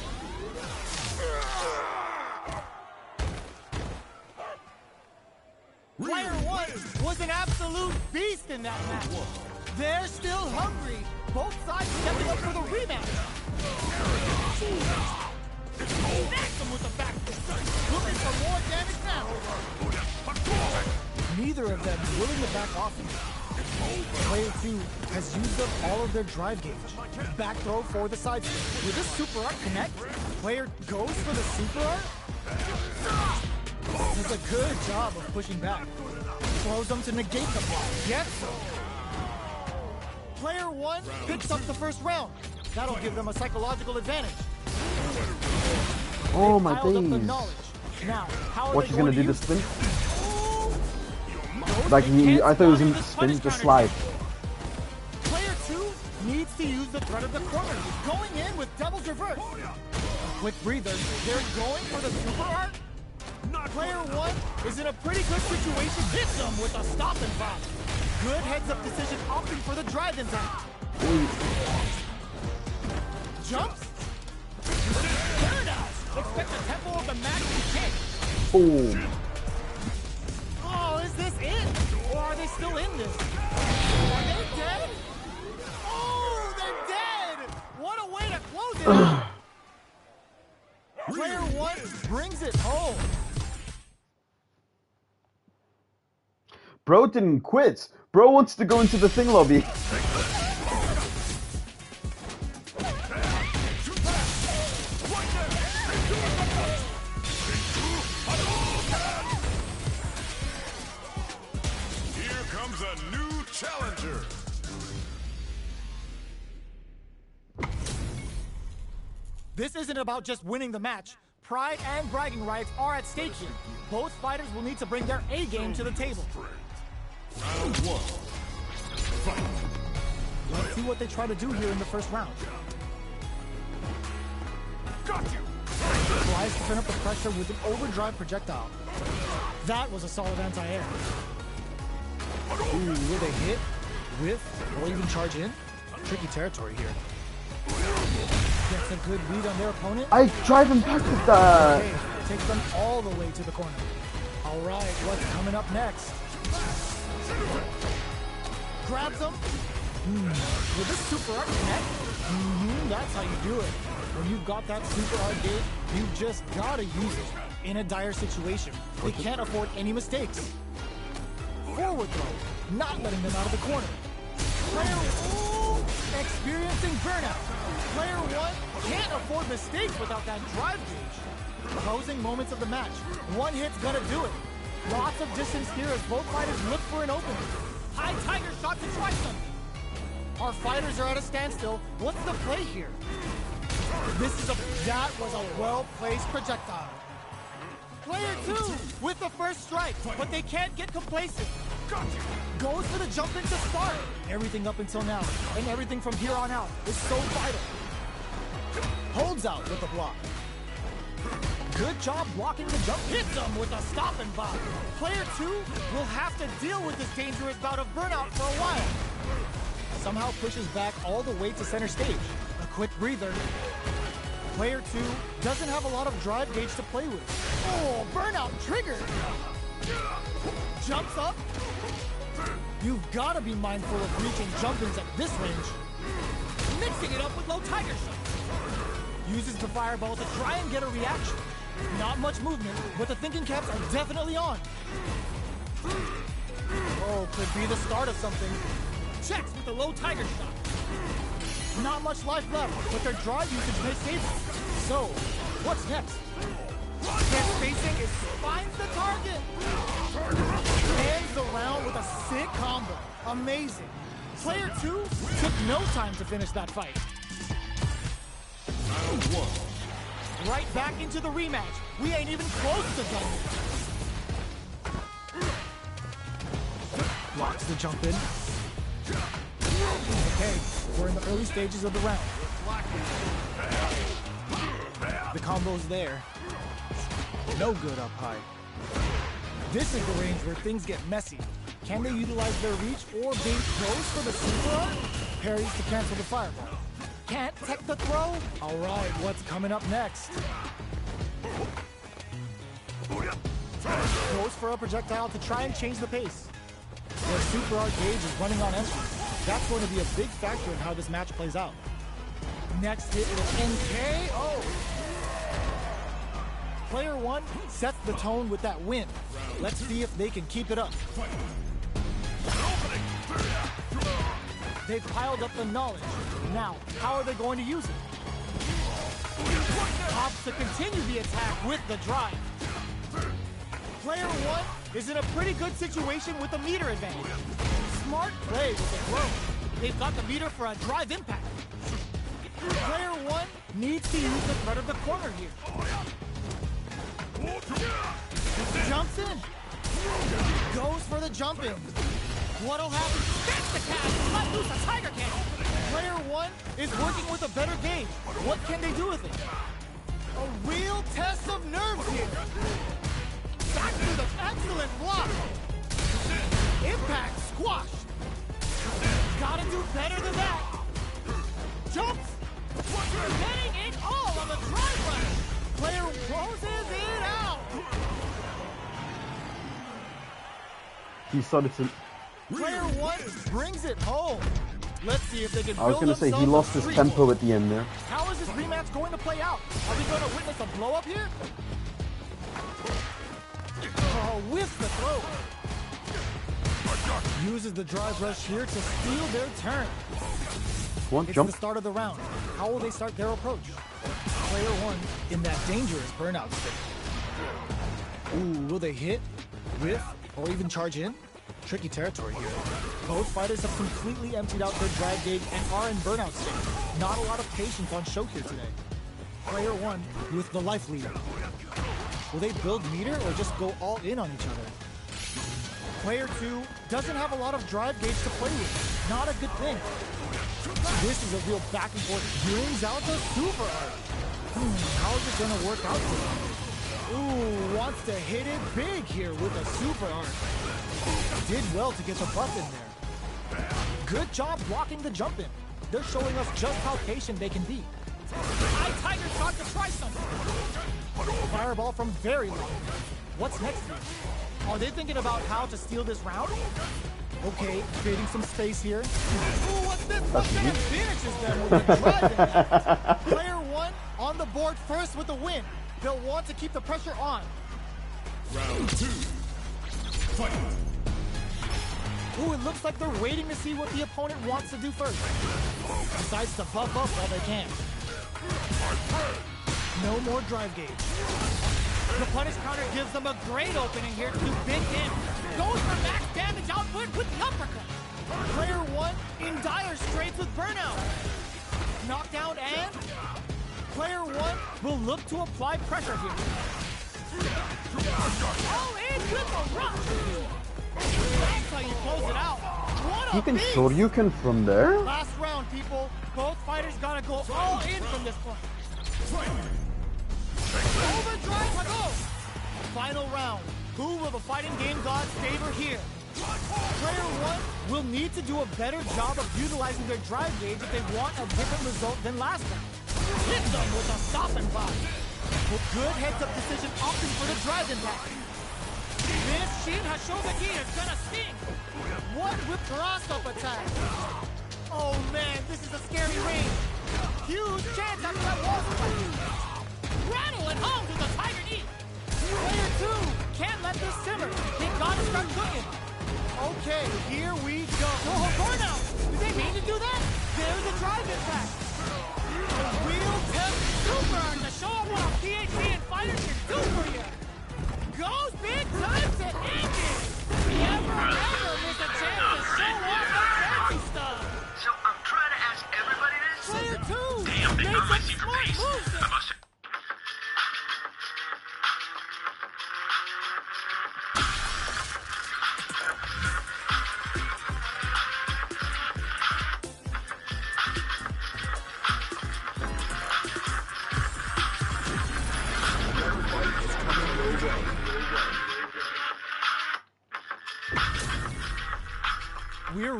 Player one was an absolute beast in that match. They're still hungry. Both sides stepping up for the rematch. Knacks them with the back fist. Looking for more damage now. Neither of them willing to back off. Player 2 has used up all of their drive gauge. Back throw for the side spin. Will this super art connect? Player goes for the super art? Does a good job of pushing back. Throws them to negate the block. Yes. Player 1 picks up the first round. That'll give them a psychological advantage. Oh my days. Now, how what, she's gonna do the spin? Like, I thought it was gonna spin the slide. Player 2 needs to use the threat of the corner. Going in with Devil's Reverse. Quick breather. They're going for the super art. Player 1 is in a pretty good situation. Hits them with a stopping bomb. Good heads-up decision, opting for the drive impact. Jumps. Paradise. Expect the tempo of the match to kick. Boom. Oh, is this it? Or are they still in this? Are they dead? Oh, they're dead! What a way to close it out. Player 1 brings it home. Bro didn't quit. Bro wants to go into the thing lobby. Here comes a new challenger. This isn't about just winning the match. Pride and bragging rights are at stake here. Both fighters will need to bring their A game to the table. Round 1. Fight. Let's see what they try to do here in the first round. Got you. Tries to turn up the pressure with an overdrive projectile. That was a solid anti-air. Ooh, will they hit, whiff, or even charge in? Tricky territory here. Gets a good lead on their opponent. I drive him back with that. Okay, takes them all the way to the corner. All right, what's coming up next? Grabs him. Will this super art connect? That's how you do it. When you've got that super art gate, you just gotta use it in a dire situation. They can't afford any mistakes. Forward throw, not letting them out of the corner. Player experiencing burnout. Player 1 can't afford mistakes without that drive gauge. Closing moments of the match. One hit's gonna do it. Lots of distance here as both fighters look for an opening. High tiger shot to try something. Our fighters are at a standstill. What's the play here? That was a well-placed projectile. Player 2 with the first strike, but they can't get complacent. Goes for the jump in to start. Everything up until now, and everything from here on out is so vital. Holds out with the block. Good job blocking the jump. Hits them with a stopping bomb. Player 2 will have to deal with this dangerous bout of burnout for a while. Somehow pushes back all the way to center stage. A quick breather. Player 2 doesn't have a lot of drive gauge to play with. Oh, burnout triggered. Jumps up. You've got to be mindful of reaching jump-ins at this range. Mixing it up with low tiger shot. Uses the fireball to try and get a reaction. Not much movement, but the thinking caps are definitely on. Oh, could be the start of something. Checks with the low tiger shot. Not much life left, but their drive usage may save them. So, what's next? Gets spacing, it finds the target. Ends the round with a sick combo. Amazing. Player 2 took no time to finish that fight. Round 1. Right back into the rematch. We ain't even close to done yet. Blocks the jump in. Okay, we're in the early stages of the round. The combo's there. No good up high. This is the range where things get messy. Can they utilize their reach or bait throws for the super art? Parries to cancel the fireball. Can't tech the throw? Alright, what's coming up next? Goes for a projectile to try and change the pace. Their super art gauge is running on empty. That's going to be a big factor in how this match plays out. Next hit with NKO. Player 1 sets the tone with that win. Let's see if they can keep it up. They've piled up the knowledge. Now, how are they going to use it? Opts to continue the attack with the drive. Player 1 is in a pretty good situation with the meter advantage. Smart play with the throw. They've got the meter for a drive impact. Player 1 needs to use the threat of the corner here. Jumps in. Goes for the jump in. What'll happen? Gets the catch! Let loose a tiger cannon! Player 1 is working with a better gauge. What can they do with it? A real test of nerves here. Back to the excellent block. Impact squashed. Gotta do better than that. Jumps. Getting it all on the drive run. Player closes it out. He started to... Player 1 brings it home. Let's see if they can build I was gonna say he lost his tempo at the end there. How is this rematch going to play out? Are we going to witness a blow up here? Oh, with the throw. Uses the drive rush here to steal their turn. One It's jump. the start of the round. How will they start their approach? Player 1 in that dangerous burnout state. Ooh, will they hit, whiff, or even charge in? Tricky territory here. Both fighters have completely emptied out their drive gauge and are in burnout state. Not a lot of patience on show here today. Player 1 with the life leader. Will they build meter or just go all in on each other? Player 2 doesn't have a lot of drive gauge to play with. Not a good thing. This is a real back and forth. Brings out the super art. How is it going to work out for them? Ooh, wants to hit it big here with a super art. Did well to get the buff in there. Good job blocking the jump in. They're showing us just how patient they can be. Tiger's got to try something. Fireball from very long. What's next here? Are they thinking about how to steal this round? Okay, creating some space here. Ooh, what's this? What kind of finishes them with the drive in that? Player 1 on the board first with the win. They'll want to keep the pressure on. Round 2. Fight. Ooh, it looks like they're waiting to see what the opponent wants to do first. Decides to buff up while they can. No more drive gauge. The punish counter gives them a great opening here to do big damage. Goes for max damage output with the uppercut. Player 1 in dire straits with burnout. Knockdown and... Player 1 will look to apply pressure here. All in with the rush. That's how you close it out. What a You can beast. Shoryuken from there? Last round, people. Both fighters gotta go all in from this point. Overdrive to go. Final round. Who will the fighting game gods favor here? Player 1 will need to do a better job of utilizing their drive gauge if they want a different result than last round. Hit them with a stop and pop. With good heads-up decision opting for the drive impact. This Shin Hashogaki is gonna sting. What with cross-up attack? Oh man, this is a scary range. Huge chance after that wall strike. Rattle and home to the tiger knee. Player 2 can't let this simmer. They gotta start cooking. Okay, here we go. Oh, burnout! Did they mean to do that? There's a drive impact. A real test super to show up what a PhD in fighters can do for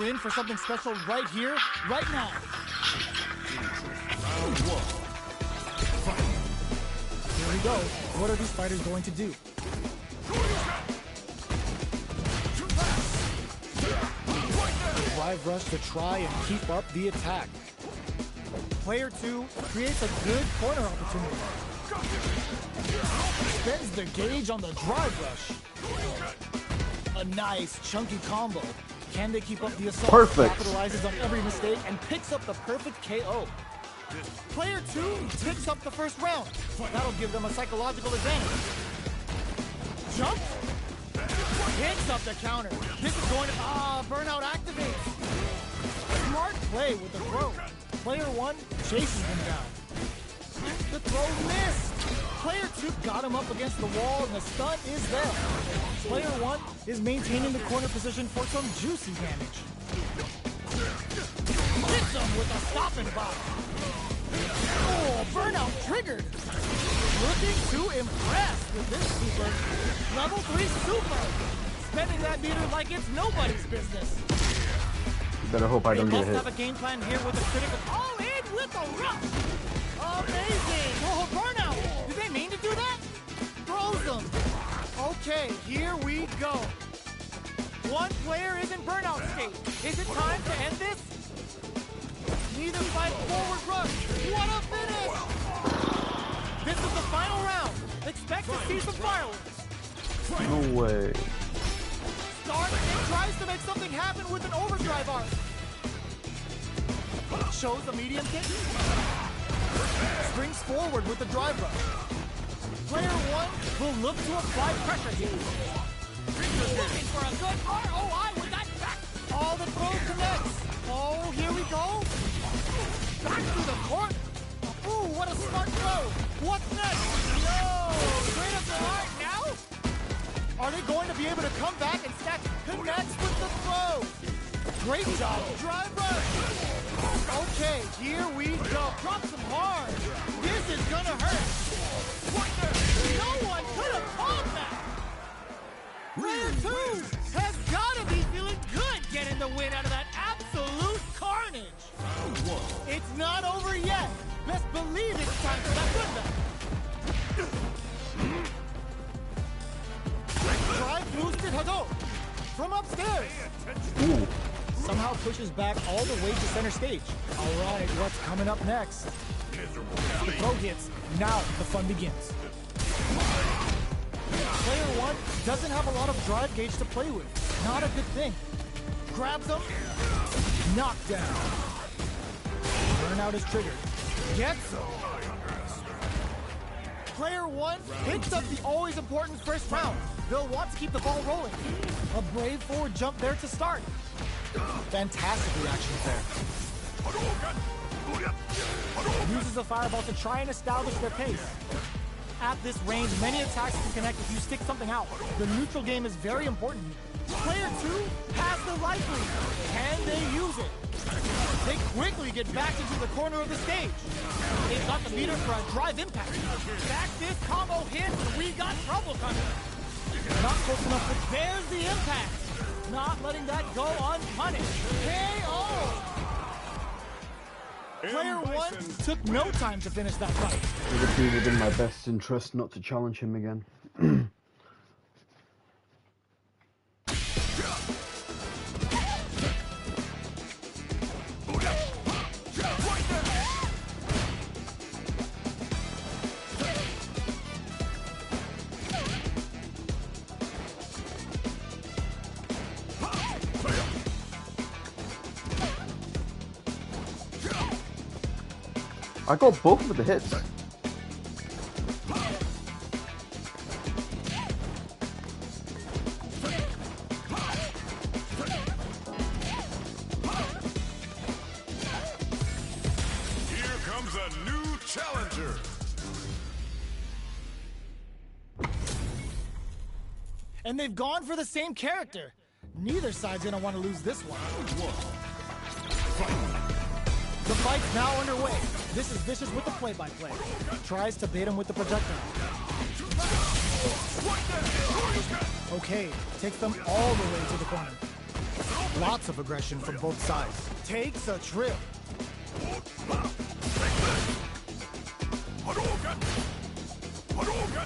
we're in for something special right here, right now. Here we go. What are these fighters going to do? Drive rush to try and keep up the attack. Player 2 creates a good corner opportunity. Spends the gauge on the drive rush. A nice chunky combo. Can they keep up the assault? Perfect. Capitalizes on every mistake and picks up the perfect KO. Player 2 picks up the first round. That'll give them a psychological advantage. Jump. Picks up the counter. This is going to... Burnout activates. Smart play with the throw. Player 1 chases him down. The throw missed. Player 2 got him up against the wall and the stun is there. Player 1 is maintaining the corner position for some juicy damage. Hits him with a stop and pop. Oh, burnout triggered. Looking to impress with this super. Level 3 super. Spending that meter like it's nobody's business. Better hope I don't get hit. They must have a game plan here with a critical... Oh, in with a rush! Amazing! Oh, burnout! Did they mean to do that? Throws them. Okay, here we go. One player is in burnout state. Is it time to end this? Neither fight forward rush. What a finish! This is the final round. Expect to see some fireworks. No way. Starts and tries to make something happen with an overdrive arc. Shows a medium kick. Springs forward with the drive rush. Player 1 will look to apply pressure here. Looking for a good ROI with that back. All the throw connects. Oh, here we go. Back to the corner. Ooh, what a smart throw. What's next? No, straight up the heart now. Are they going to be able to come back and stack? Connects with the throw. Great job. Drive rush. Okay, here we go. Drops him hard. This is gonna hurt. No one could have called that. Player 2 has got to be feeling good getting the win out of that absolute carnage. It's not over yet. Best believe it's time for that good back. Drive boosted Hado from upstairs. Ooh. Somehow pushes back all the way to center stage. All right, what's coming up next? The throw hits. Now the fun begins. Player 1 doesn't have a lot of drive gauge to play with. Not a good thing. Grabs him. Knocked down. Burnout is triggered. Gets him. Player 1 picks up the always important first round. They'll want to keep the ball rolling. A brave forward jump there to start. Fantastic reactions there. Uses a fireball to try and establish their pace. At this range, many attacks can connect if you stick something out. The neutral game is very important. Player 2 has the life lead. Can they use it? They quickly get back into the corner of the stage. They've got the meter for a drive impact. Back this combo hits, and we got trouble coming. Not close enough, but there's the impact. Not letting that go unpunished. KO! Player 1 took no time to finish that fight. It would be within my best interest not to challenge him again. I got both of the hits. Here comes a new challenger. And they've gone for the same character. Neither side's gonna want to lose this one. The fight's now underway. This is Vicious with the play-by-play. Tries to bait him with the projectile. Okay, takes them all the way to the corner. Lots of aggression from both sides. Takes a trip.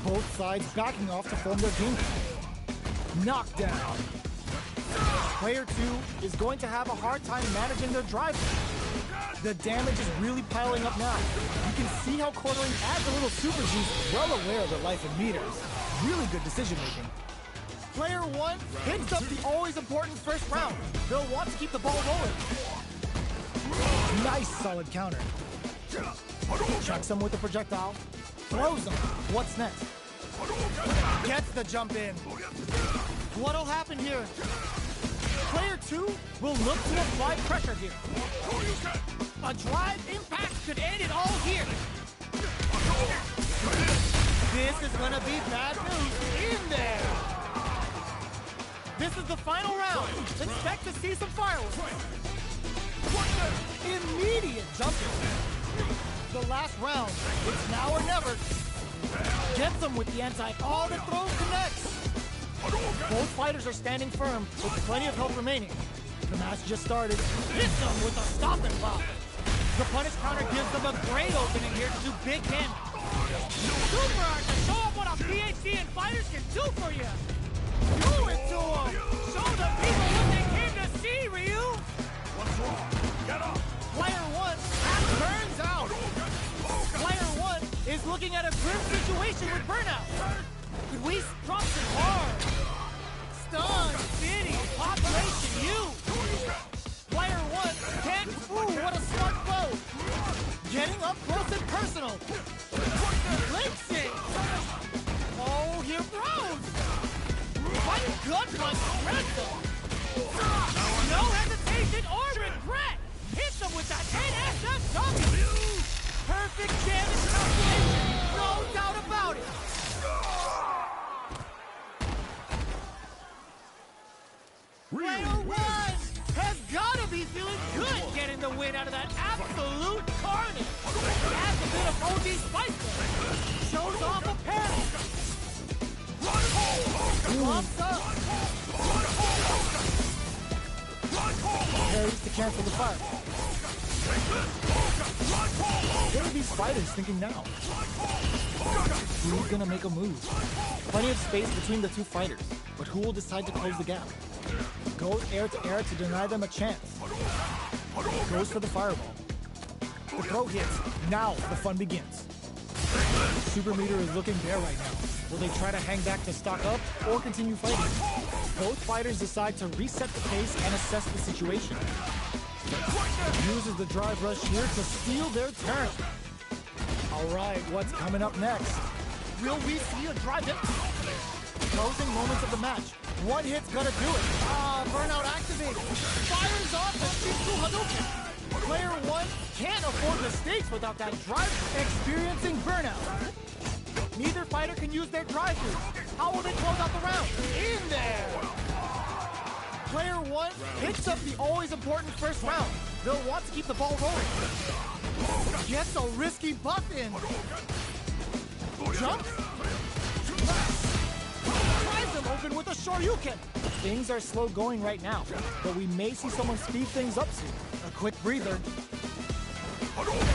Both sides backing off to form their game plan. Knockdown. Player 2 is going to have a hard time managing their drive. The damage is really piling up now. You can see how cornering adds a little super juice, well aware of their life in meters. Really good decision making. Player 1 hits up the always important first round. They'll want to keep the ball rolling. Nice solid counter. Checks him with the projectile. Throws him. What's next? Gets the jump in. What'll happen here? Player 2 will look to apply pressure here. A drive impact could end it all here. This is gonna be bad news in there. This is the final round. Expect to see some fireworks. Immediate jumping. The last round. It's now or never. Gets them with the anti. All the throw connects. Both fighters are standing firm with plenty of health remaining. The match just started. Hits them with a stop and pop. The punish counter gives them a great opening here to do big damage. Super art to show up what a PhD in fighters can do for you. Do it to them. Show the people what they came to see, Ryu. What's wrong? Get up! Player 1 turns out. Player 1 is looking at a grim situation with burnout. Could we drop it hard? Stun, city, population, you. Player 1 can't. Ooh, what a smart blow. Getting up close and personal. Links it. Oh, here throws. What gut punch shreds them. No hesitation or regret. Hits them with that NSFW. Perfect damage calculation. No doubt about it. Player 1 has got to be feeling good getting the win out of that absolute carnage. Adds a bit of OG spice there. Shows off a parry. Bumps up. Parries to cancel the fire. What are these fighters thinking now? Who's gonna make a move? Plenty of space between the two fighters, but who will decide to close the gap? Goes air to deny them a chance. Goes for the fireball. The throw hits. Now the fun begins. Super meter is looking bare right now. Will they try to hang back to stock up or continue fighting? Both fighters decide to reset the pace and assess the situation. Uses the drive rush here to steal their turn. Alright, what's coming up next? Will we see a drive hit? Closing moments of the match. One hit's gonna do it. Burnout activated. Fires off the Shinsu Hadouken. Player 1 can't afford the stakes without that drive. Experiencing burnout. Neither fighter can use their drive boost. How will they close out the round? In there! Player 1 hits up the always important first round. They'll want to keep the ball rolling. Gets a risky buff in. Jumps. Tries them open with a Shoryuken. Things are slow going right now, but we may see someone speed things up soon. A quick breather.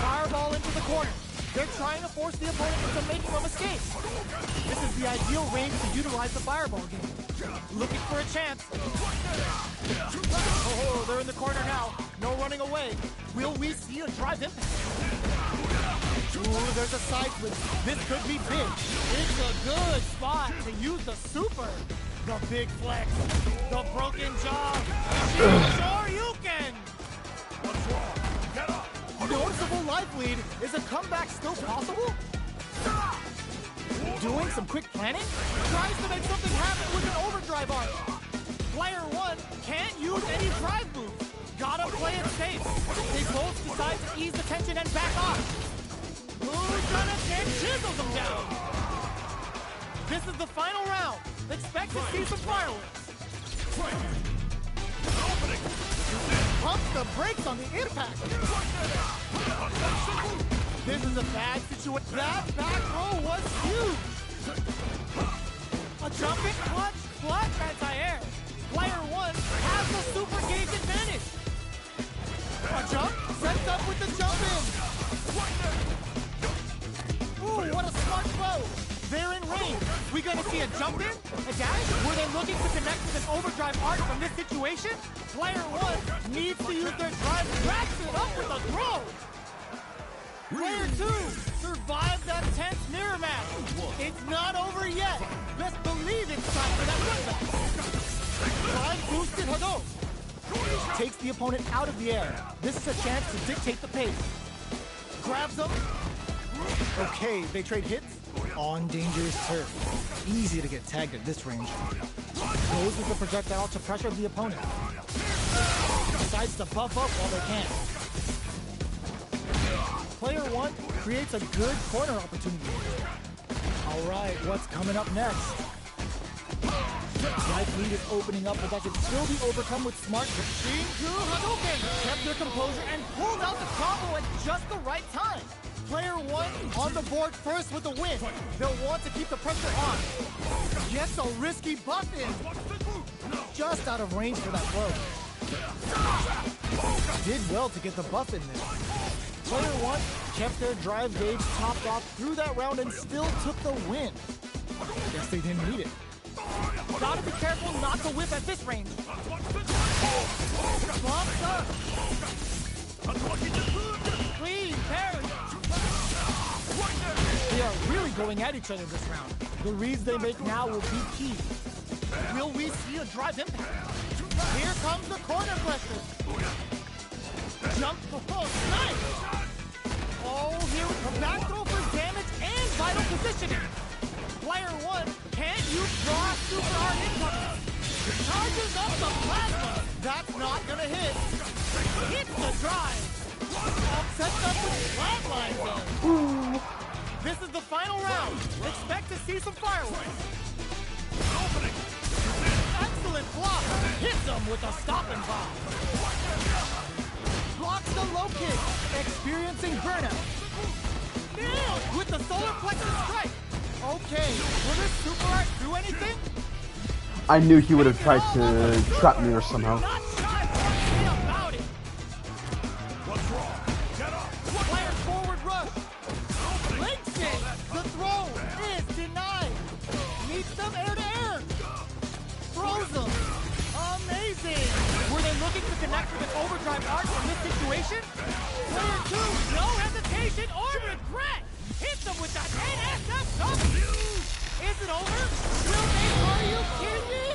Fireball into the corner. They're trying to force the opponent into making a mistake. This is the ideal range to utilize the fireball game. Looking for a chance. Oh, they're in the corner now. No running away. Will we see a drive impact? Ooh, there's a side switch. This could be big. It's a good spot to use the super. The big flex. The broken jaw. Shoryuken. What's wrong? Get up! Noticeable life lead. Is a comeback still possible? Doing some quick planning? Tries to make something happen with an overdrive arm. Player 1 can't use any drive moves. Gotta play it safe. They both decide to ease the tension and back off. Who's gonna chisel them down? This is the final round. Expect to see some fireworks. Pumps the brakes on the impact. This is a bad situation. That back row was huge. A jumping clutch anti-air. Player one has the super gauge advantage. A jump, sets up with the jump in. Ooh, what a smart throw. They're in range. We gonna see a jump in? A dash? Were they looking to connect with an overdrive arc from this situation? Player one needs to use their drive to wrap it up with a throw. Player two survived that tense mirror match. It's not over yet. Best believe it's time for that run back. Drive boosted Hadouken. Takes the opponent out of the air. This is a chance to dictate the pace. Grabs them. Okay, they trade hits. On dangerous turf. Easy to get tagged at this range. Goes with the projectile to pressure the opponent. Decides to buff up while they can. Player one creates a good corner opportunity. Alright, what's coming up next? Life lead is opening up, but that can still be overcome with smart Shinku Hadouken! Kept their composure and pulled out the combo at just the right time. Player one on the board first with the win. They'll want to keep the pressure on. Gets a risky buff in. Just out of range for that throw. Did well to get the buff in there. Player one kept their drive gauge topped off through that round and still took the win. Guess they didn't need it. Gotta be careful not to whip at this range. Bumped up. Clean parry. They are really going at each other this round. The reads they make now will be key. Will we see a drive impact? Here comes the corner pressure. Jump before nice. Oh, here we come. Back throw for damage and vital positioning. Player one can't use draw super hard incoming. Charges up the plasma. That's not gonna hit. Hits the drive. Sets up with flatlines though. This is the final round. Expect to see some fireworks. Excellent block. Hits him with a stopping bomb. Blocks the low kick. Experiencing burnout. Nailed with the solar plexus strike. Okay, will this super art do anything? I knew he would have tried to trap me or somehow. Not shy about it. What's wrong? Get up! Player forward rush. Links it. The throw is denied. Meets them air to air. Throws them. Amazing. Were they looking to connect with an overdrive arc from this situation? Player two, no hesitation or regret. Hits them with that NSFW. Is it over? Will they? Are you kidding me?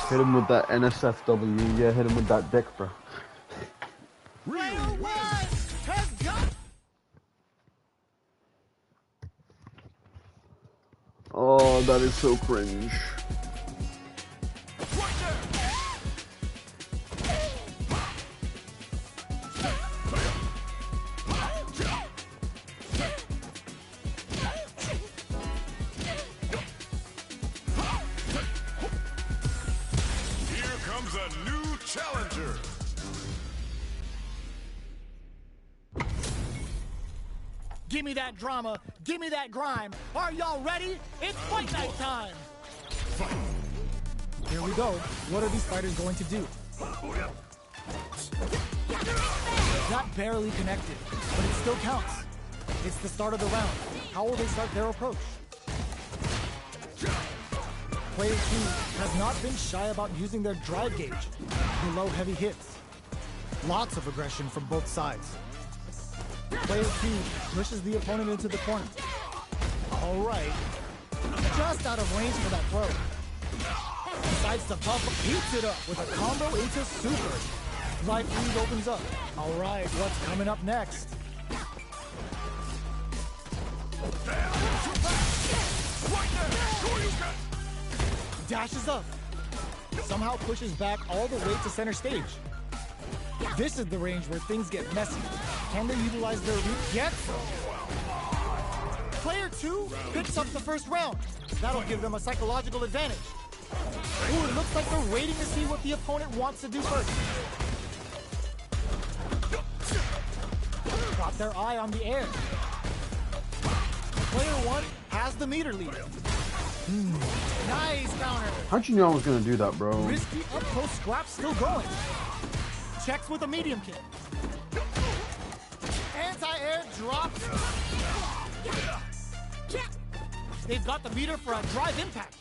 Hit him with that NSFW. Yeah, hit him with that dick, bro. Player one has got. Oh, that is so cringe. Challenger. Give me that drama. Give me that grime. Are y'all ready? It's fight night time. Here we go. What are these fighters going to do? Got barely connected, but it still counts. It's the start of the round. How will they start their approach? Player 2 has not been shy about using their drive gauge. Below heavy hits. Lots of aggression from both sides. Player 2 pushes the opponent into the corner. Alright. Just out of range for that throw. Decides to buff, heats it up with a combo into super. Life lead opens up. Alright, what's coming up next? Dashes up. Somehow pushes back all the way to center stage. This is the range where things get messy. Can they utilize their reach? Yes! Player 2 picks up the first round. That'll give them a psychological advantage. Ooh, it looks like they're waiting to see what the opponent wants to do first. Got their eye on the air. Player 1 has the meter lead. Nice counter. How'd you know I was gonna do that, bro? Risky up close scrap still going. Checks with a medium kick. Anti-air drops. They've got the meter for a drive impact.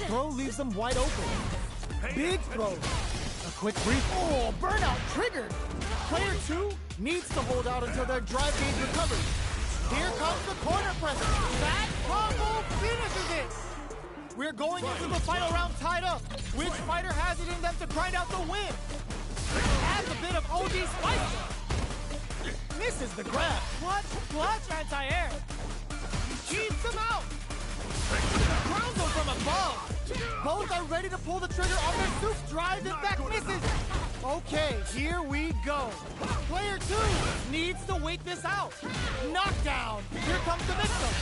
Throw leaves them wide open. Big throw. A quick brief. Oh, burnout triggered. Player 2 needs to hold out until their drive gauge recovers. Here comes the corner press. That combo finishes it. We're going into the final round tied up. Which fighter has it in them to grind out the win? Adds a bit of OD spice. Misses the grab. Clutch anti-air. Keeps him out. Grounds him from above. Both are ready to pull the trigger on their soup drive. In fact, misses. Okay, here we go. Player 2 needs to wait this out. Knockdown. Here comes the victim.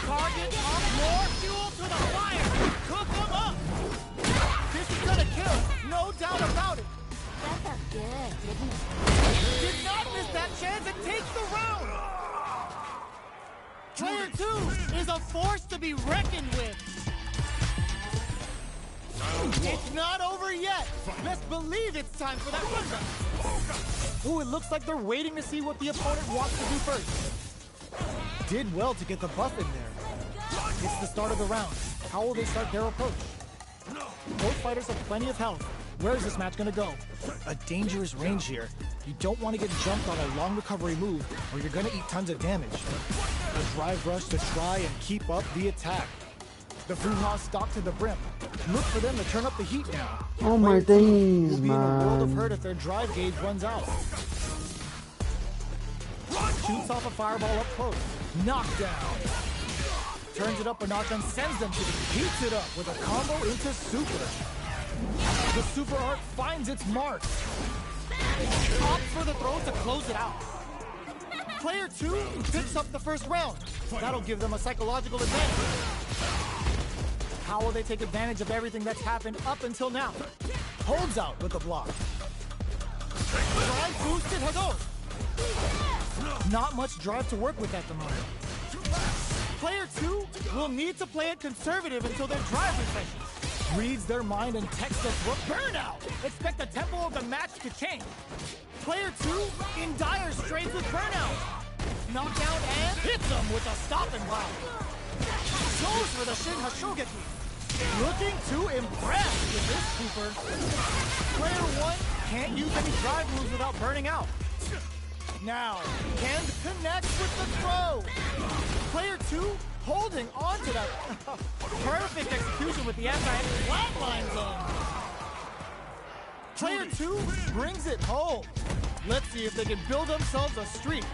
Target up. More fuel to the fire. Cook him up. This is gonna kill. No doubt about it. That felt good, didn't it? Did not miss that chance and takes the round. Player 2 is a force to be reckoned with. It's not over yet. Best believe it's time for that rundown. Ooh, it looks like they're waiting to see what the opponent wants to do first. Did well to get the buff in there. It's the start of the round. How will they start their approach? Both fighters have plenty of health. Where is this match gonna go? A dangerous range here. You don't want to get jumped on a long recovery move, or you're gonna eat tons of damage. A drive rush to try and keep up the attack. The Fuha stock to the brim. Look for them to turn up the heat now. Oh my days, will be in a world of man. hurt if their drive gauge runs out. Shoots off a fireball up close. Knockdown. Turns it up a notch and sends them to the heats it up with a combo into super. The super art finds its mark. Opts for the throw to close it out. Player 2 picks up the first round. That'll give them a psychological advantage. How will they take advantage of everything that's happened up until now? Holds out with the block. Drive boosted Hador. Not much drive to work with at the moment. Player 2 will need to play it conservative until their drive refreshes. Reads their mind and texts us for burnout. Expect the tempo of the match to change. Player 2 in dire straits with burnout. Knockdown and hits them with a stop and block. Goes for the Shin Hashogeki. Looking to impress with this Cooper. Player 1 can't use any drive moves without burning out. Now, Kend connects with the throw. Player 2 holding on to that. Perfect execution with the anti-flatline zone. Player 2 brings it home. Let's see if they can build themselves a streak.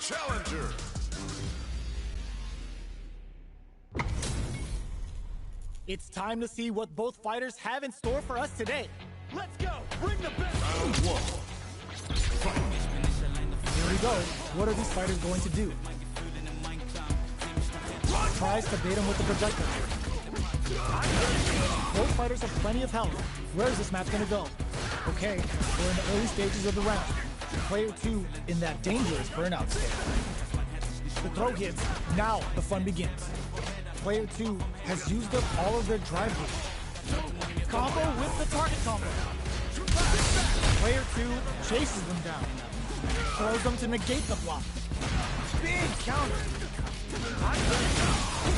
challenger. It's time to see what both fighters have in store for us today. Let's go. Bring the best. Round one. Fight. Here we go. What are these fighters going to do? Tries to bait him with the projectile. Both fighters have plenty of health. Where is this match going to go? Okay, we're in the early stages of the round. Player 2 in that dangerous burnout state. The throw hits. Now the fun begins. Player 2 has used up all of their drive moves. Combo with the target combo. Player 2 chases them down. Throws them to negate the block. Big counter.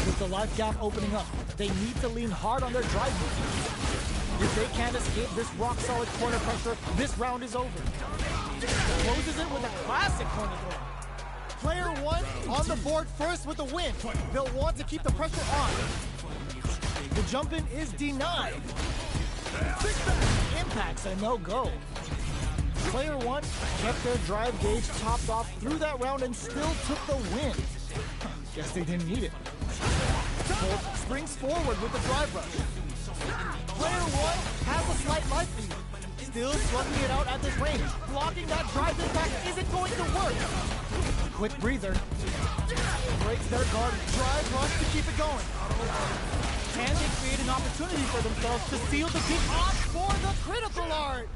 With the life gap opening up, they need to lean hard on their drive moves. If they can't escape this rock-solid corner pressure, this round is over. Closes it with a classic corner throw. Player 1 on the board first with the win. They'll want to keep the pressure on. The jump-in is denied. Impact's a no-go. Player 1 kept their drive gauge topped off through that round and still took the win. Guess they didn't need it. Bolt springs forward with the drive rush. Player 1 has a slight life lead. Still slugging it out at this range. Blocking that drive impact isn't going to work. Quick breather. Breaks their guard. Drive rush to keep it going. Can they create an opportunity for themselves to seal the big odds for the critical art?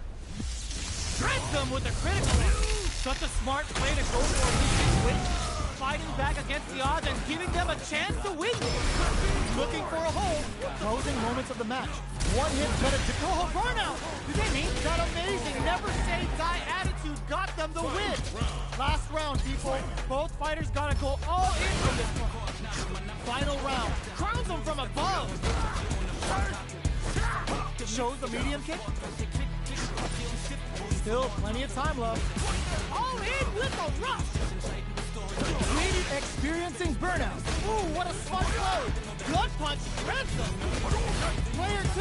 Shreds them with the critical art. Such a smart play to go for a big switch. Fighting back against the odds and giving them a chance to win. Looking for a hole. Closing moments of the match. One hit, but a burnout. Do they mean that amazing never say die attitude got them the win? Last round, people. Both fighters gotta go all in from this one. Final round. Crowns them from above. Shows the medium kick. Still plenty of time left. All in with a rush. Lady experiencing burnout. Ooh, what a smart play. Gut punch shreds them. Player 2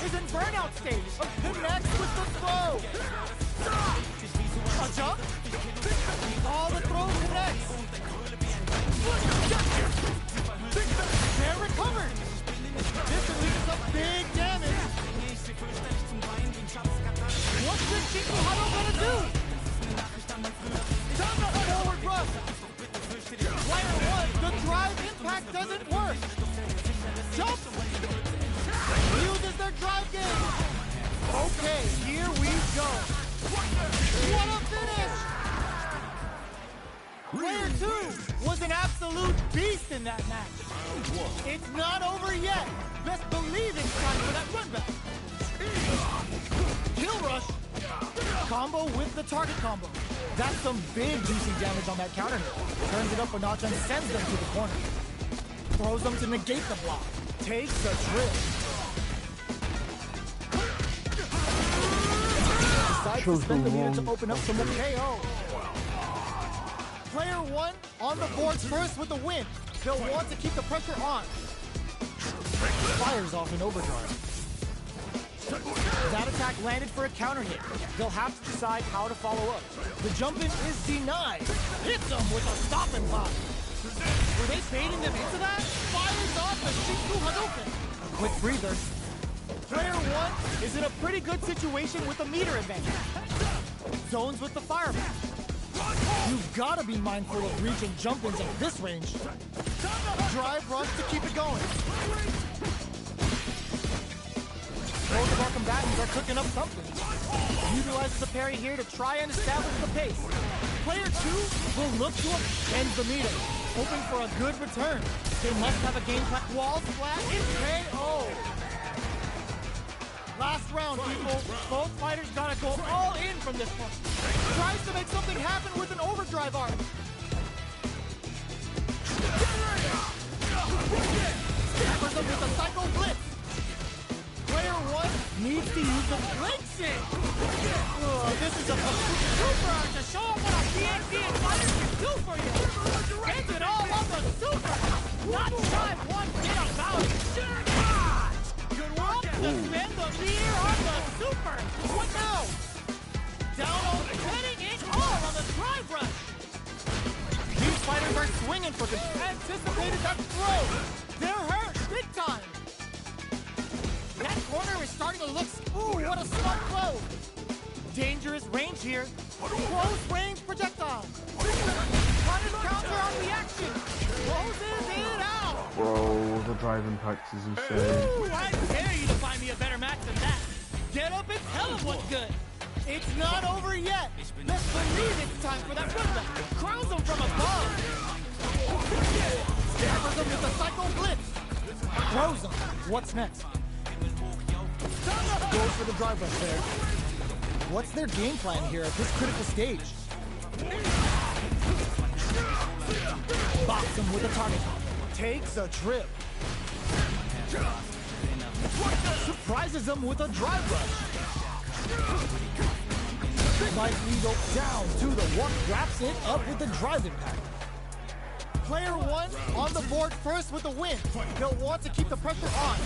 is in burnout stage. Connects with the throw. A jump. All the throw connects. They're recovered. This releases a big damage. What's this Chico Huddle gonna do? Forward rush. Player 1, the drive impact doesn't work. Jump. Uses their drive game. Okay, here we go. What a finish. Player 2 was an absolute beast in that match. It's not over yet. Best believe it's time for that run back. Kill rush. Combo with the target combo. That's some big juicy damage on that counter hit. Turns it up a notch and sends them to the corner. Throws them to negate the block. Takes the trip. Decides to spend the meter to open up some more KO. Player 1 on the board first with the win. They'll want to keep the pressure on. Fires off an overdrive. That attack landed for a counter hit. They'll have to decide how to follow up. The jump-in is denied. Hits them with a stopping block. Were they baiting them into that? Fires off the Shinku Hadouken. Quick breather. Player 1 is in a pretty good situation with a meter advantage. Zones with the fireman. You've got to be mindful of reaching jump-ins at this range. Drive rush to keep it going. Both of our combatants are cooking up something. Utilizes the parry here to try and establish the pace. Player 2 will look to end the meter, hoping for a good return. They must have a game plan. Walls flat, it's KO. Last round, people. Both fighters gotta go all in from this one. Tries to make something happen with an overdrive arm. Staggers them with a psycho blitz. Player 1 needs to use the blitzing. This is a super art to show them what a PhD fighter can do for you. Get it all on the super. Not try one bit about it. Good work to spend the meter on the super. What now? Down on setting it all on the drive rush. These fighters are swinging for this. Anticipated that throw. They're hurt big time. That corner is starting to look... Ooh, what a smart throw! Dangerous range here. Close range projectile. Punish counter on reaction. Closes it out. Bro, the drive impact is insane. Ooh, I dare you to find me a better match than that. Get up and tell them what's good. It's not over yet. Let's believe it's time for that run. Crowns them from above. Staggers them with a psycho blitz. Throws them. What's next? Goes for the drive rush there. What's their game plan here at this critical stage? Box him with a target. Takes a trip. Surprises him with a drive rush. Might lead down to the one, wraps it up with the drive impact. Player one on the board first with the win. They'll want to keep the pressure on.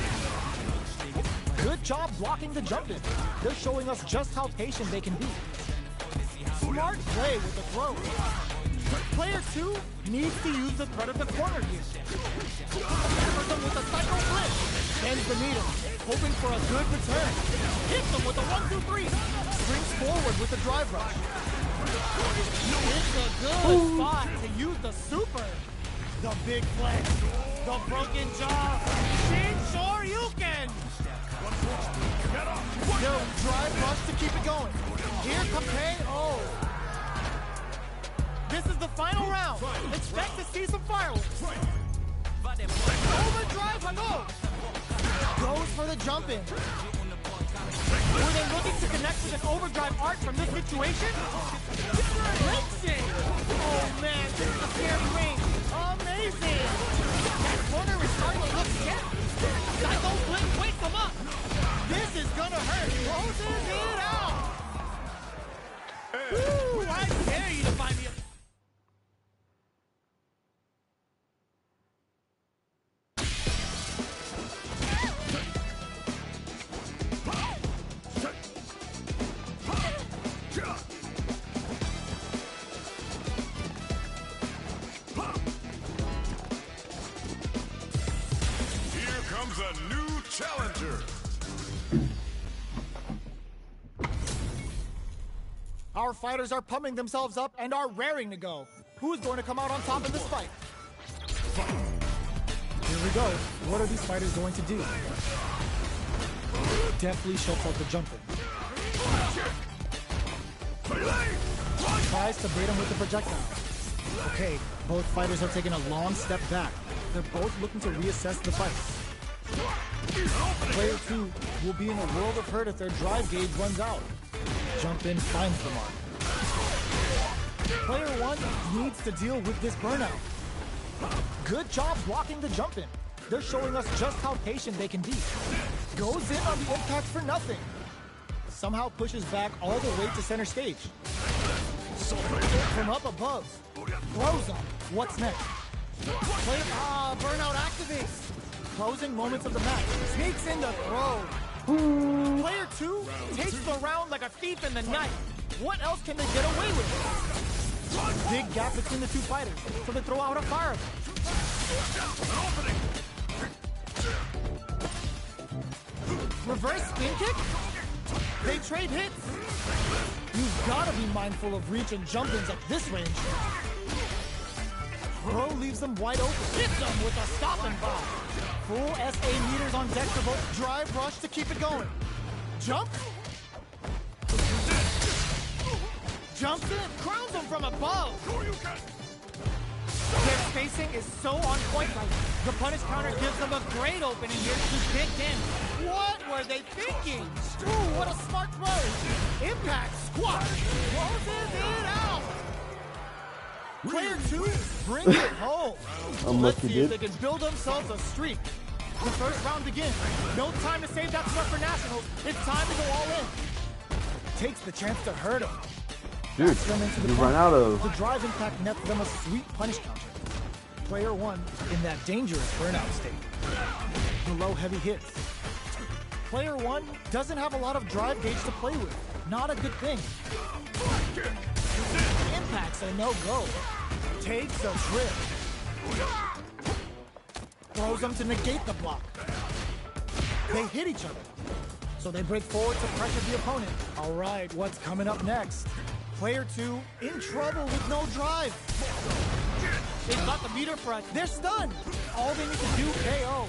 Good job blocking the jump in. They're showing us just how patient they can be. Smart play with the throw. Player two needs to use the threat of the corner here. Covers them with a psycho flip. Bends the meter, hoping for a good return. Hits them with a 1-2-3. Springs forward with the drive rush. It's a good spot to use the super. The big flex. The broken jaw. Shin Shoryuken. They'll drive rush to keep it going. Here comes KO. This is the final round. Expect to see some fireworks. Overdrive Hano. Goes for the jump in. Were they looking to connect with an overdrive art from this situation? Mixing! Oh man, this is a scary ring. Amazing! That corner is starting to look scary. Psycho Blink wakes him up. This is gonna hurt. Closes it out. Woo! I dare you to find me a... A new challenger. Our fighters are pumping themselves up and are raring to go. Who's going to come out on top in this fight? Here we go. What are these fighters going to do? Deftly shuts out the jumper. Tries to bait him with the projectile. Okay, both fighters are taking a long step back. They're both looking to reassess the fight. Player 2 will be in a world of hurt if their drive gauge runs out. Jump in finds the mark. Player 1 needs to deal with this burnout. Good job blocking the jump in. They're showing us just how patient they can be. Goes in on the impact for nothing. Somehow pushes back all the way to center stage. From up above. Throws up. What's next? Burnout activates. Closing moments of the match. Sneaks in the throw. Player 2 takes the round like a thief in the night. What else can they get away with? Big gap between the two fighters, so they throw out a fire. Reverse spin kick? They trade hits. You've got to be mindful of reach and jump-ins at this range. Throw leaves them wide open. Hits them with a stop and bomb. Full SA meters on deck for both. Drive rush to keep it going. Jump. Jumps in. Crowns them from above. Their spacing is so on point. The punish counter gives them a great opening here to dig in. What were they thinking? Ooh, what a smart throw. Impact squash. Closes it out. Player 2 brings it home. Let's see if they can build themselves a streak. The first round begins. No time to save that stuff for nationals. It's time to go all in. Takes the chance to hurt him. Dude, you run out of... The drive impact nets them a sweet punish counter. Player 1 in that dangerous burnout state. The low heavy hits. Player 1 doesn't have a lot of drive gauge to play with. Not a good thing. Impacts a no-go. Takes a trip. Throws them to negate the block. They hit each other. So they break forward to pressure the opponent. All right, what's coming up next? Player 2 in trouble with no drive. They've got the meter for us. They're stunned. All they need to do, KO.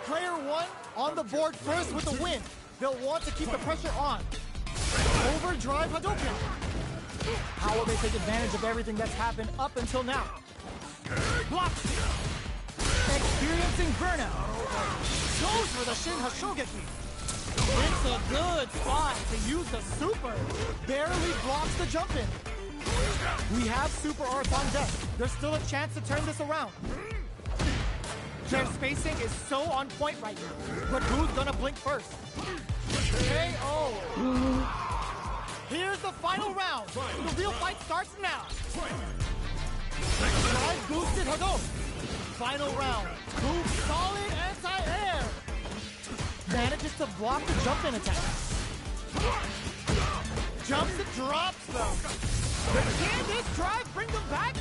Player 1 on the board first with the win. They'll want to keep the pressure on. Overdrive Hadouken. How will they take advantage of everything that's happened up until now? Blocks. Experiencing burnout. Goes for the Shin Hashogeki. It's a good spot to use the super. Barely blocks the jump in. We have super arts on deck. There's still a chance to turn this around. Their spacing is so on point right now. But who's gonna blink first? KO. Here's the final round. The real fight starts now. Drive boosted Hadouken. Final round. Boom, solid anti-air. Manages to block the jump-in attack. Jumps and drops them. But can this drive bring them back?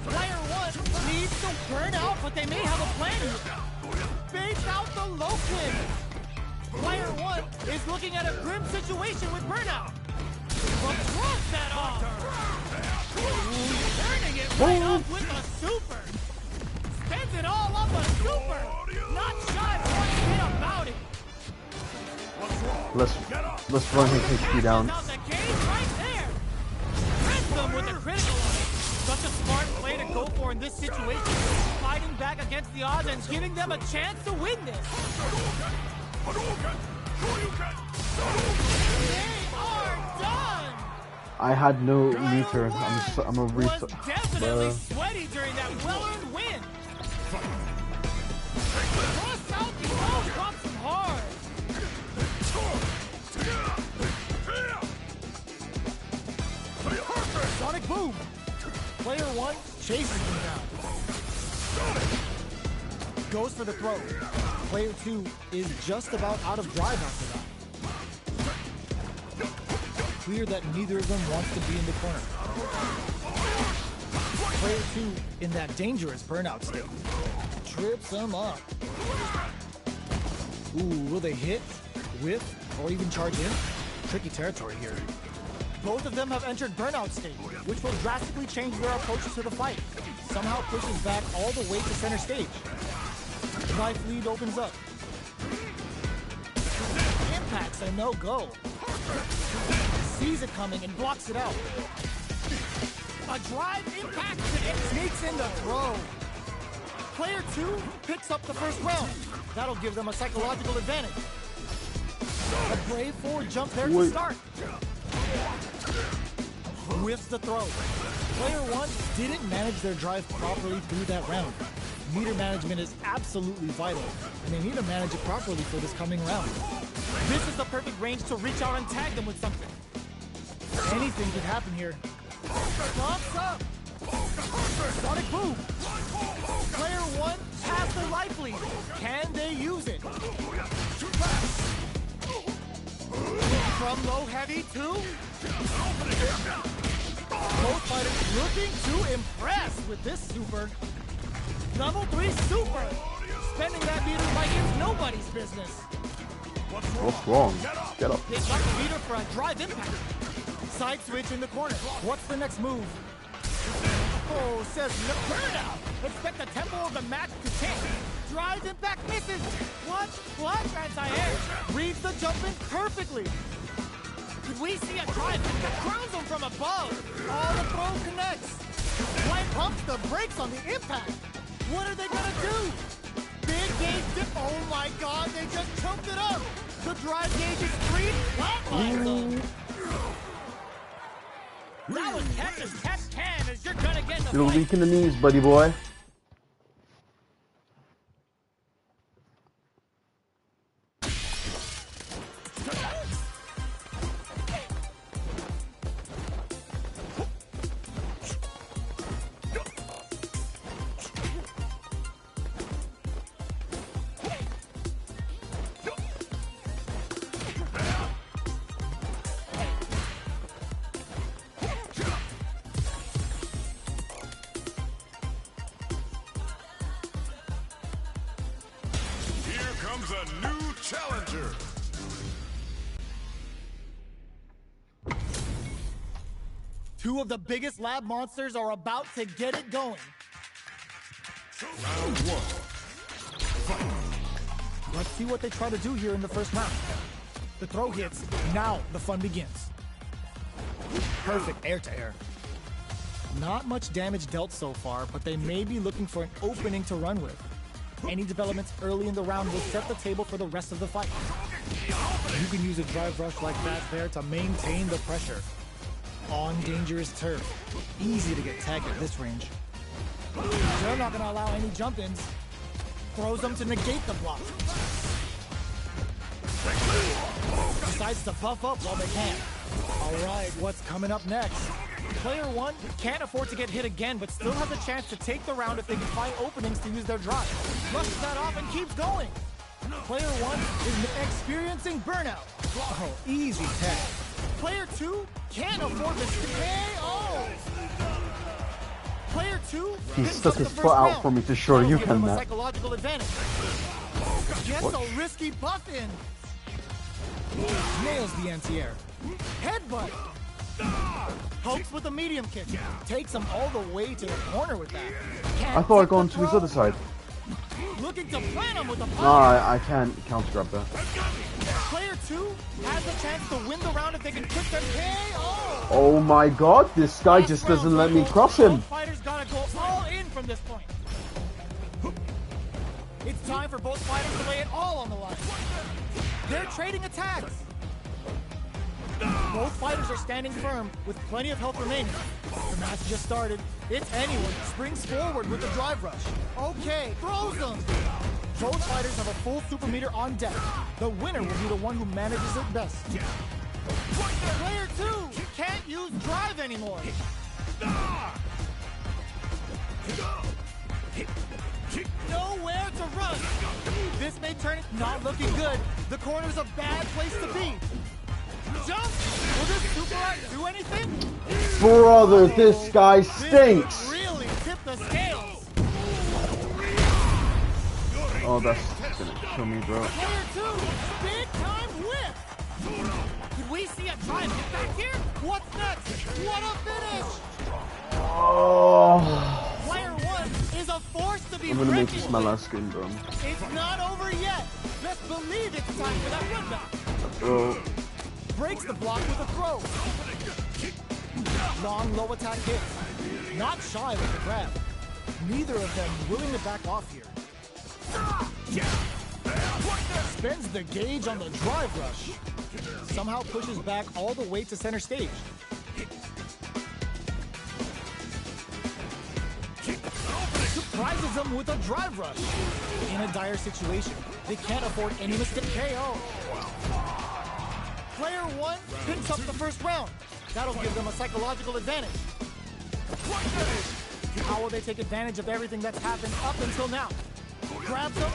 Player one needs to burn out, but they may have a plan here. Baits out the low kick. Player one is looking at a grim situation with burnout. But drops that off. Turning it right up with a super. Spends it all on the super. Not shy one bit about it. Let's run his HP down. Out the cage right there. Press them with a critical on it. Such a smart play to go for in this situation. Fighting back against the odds and giving them a chance to win this. They are done. I had no meter. I'm a Was retard. definitely sweaty during that well-earned win. Cross out the old drops him hard. Sonic boom. Player one chases him down. Goes for the throw. Player two is just about out of drive after that. Clear that neither of them wants to be in the corner. Player two in that dangerous burnout state. Trips him up. Ooh, will they hit, whiff, or even charge in? Tricky territory here. Both of them have entered burnout state, which will drastically change their approaches to the fight. Somehow pushes back all the way to center stage. Knife lead opens up. Impact's a no-go. Sees it coming and blocks it out. A drive impact sneaks in the throw. Player two picks up the first round. That'll give them a psychological advantage. A brave forward jump there to start. Whiffs the throw. Player one didn't manage their drive properly through that round. Meter management is absolutely vital, and they need to manage it properly for this coming round. This is the perfect range to reach out and tag them with something. Anything could happen here. Bumps up. Sonic boom. Player one has the life lead. Can they use it? From low heavy to... Both fighters looking to impress with this super. Level 3 super. Spending that meter like it's nobody's business. What's wrong? Get up. They got the meter for a drive impact. Side switch in the corner. What's the next move? Oh, says no burnout. Expect the tempo of the match to change. Drive impact misses. What? Anti-air. Reads the jump in perfectly. Did we see a drive that crowns him from above? All the throw connects. White pumps the brakes on the impact. What are they gonna do? Big gauge dip. Oh my god, they just choked it up. The drive gauge is free. Flatline them. That was catch as catch can, as you're gonna get the You're weak in the knees, buddy boy. A new challenger. Two of the biggest lab monsters are about to get it going. Round one. Let's see what they try to do here in the first round. The throw hits. Now the fun begins. Perfect air-to-air. Not much damage dealt so far, but they may be looking for an opening to run with. Any developments early in the round will set the table for the rest of the fight. You can use a drive rush like that there to maintain the pressure. On dangerous turf. Easy to get tagged at this range. They're not going to allow any jump-ins. Throws them to negate the block. Decides to buff up while they can. Alright, what's coming up next? Player 1 can't afford to get hit again, but still has a chance to take the round if they can find openings to use their drive. Flushes that off and keeps going. Player 1 is experiencing burnout. Oh, easy tag. Player 2 can't afford this KO. Player 2 He stuck his foot out for me to show you can that. Psychological advantage. Gets a risky buff in. Nails the anti-air. Headbutt. Pokes with a medium kick. Takes him all the way to the corner with that. I thought I'd gone to his other side. Looking to plant him with a No, I can't counter grab that. Player 2 has a chance to win the round if they can quick their KO. Oh my god, this guy just doesn't let me cross him. Both fighters gotta go all in from this point. It's time for both fighters to lay it all on the line. They're trading attacks. Both fighters are standing firm with plenty of health remaining. The match just started. It's anyone. Springs forward with the drive rush. Okay, throws them. Both fighters have a full super meter on deck. The winner will be the one who manages it best. Player 2 can't use drive anymore. Nowhere to run. This may turn it not looking good. The corner's a bad place to be. Jump! Will this super art do anything? Brother, this guy stinks. Really tip the scales. Oh, that's gonna kill me, bro. Player 2, big time whip. Could we see a drive hit back here? What's next? What a finish! Oh. Player 1 is a force to be I'm gonna make reckoned this my with. last game, bro. It's not over yet. Let's believe it's time for that run back. Oh. Breaks the block with a throw. Long, low attack hits. Not shy with the grab. Neither of them willing to back off here. Spends the gauge on the drive rush. Somehow pushes back all the way to center stage. Surprises them with a drive rush. In a dire situation, they can't afford any mistake. KO. Player 1 picks up the first round. That'll give them a psychological advantage. How will they take advantage of everything that's happened up until now? Grabs them.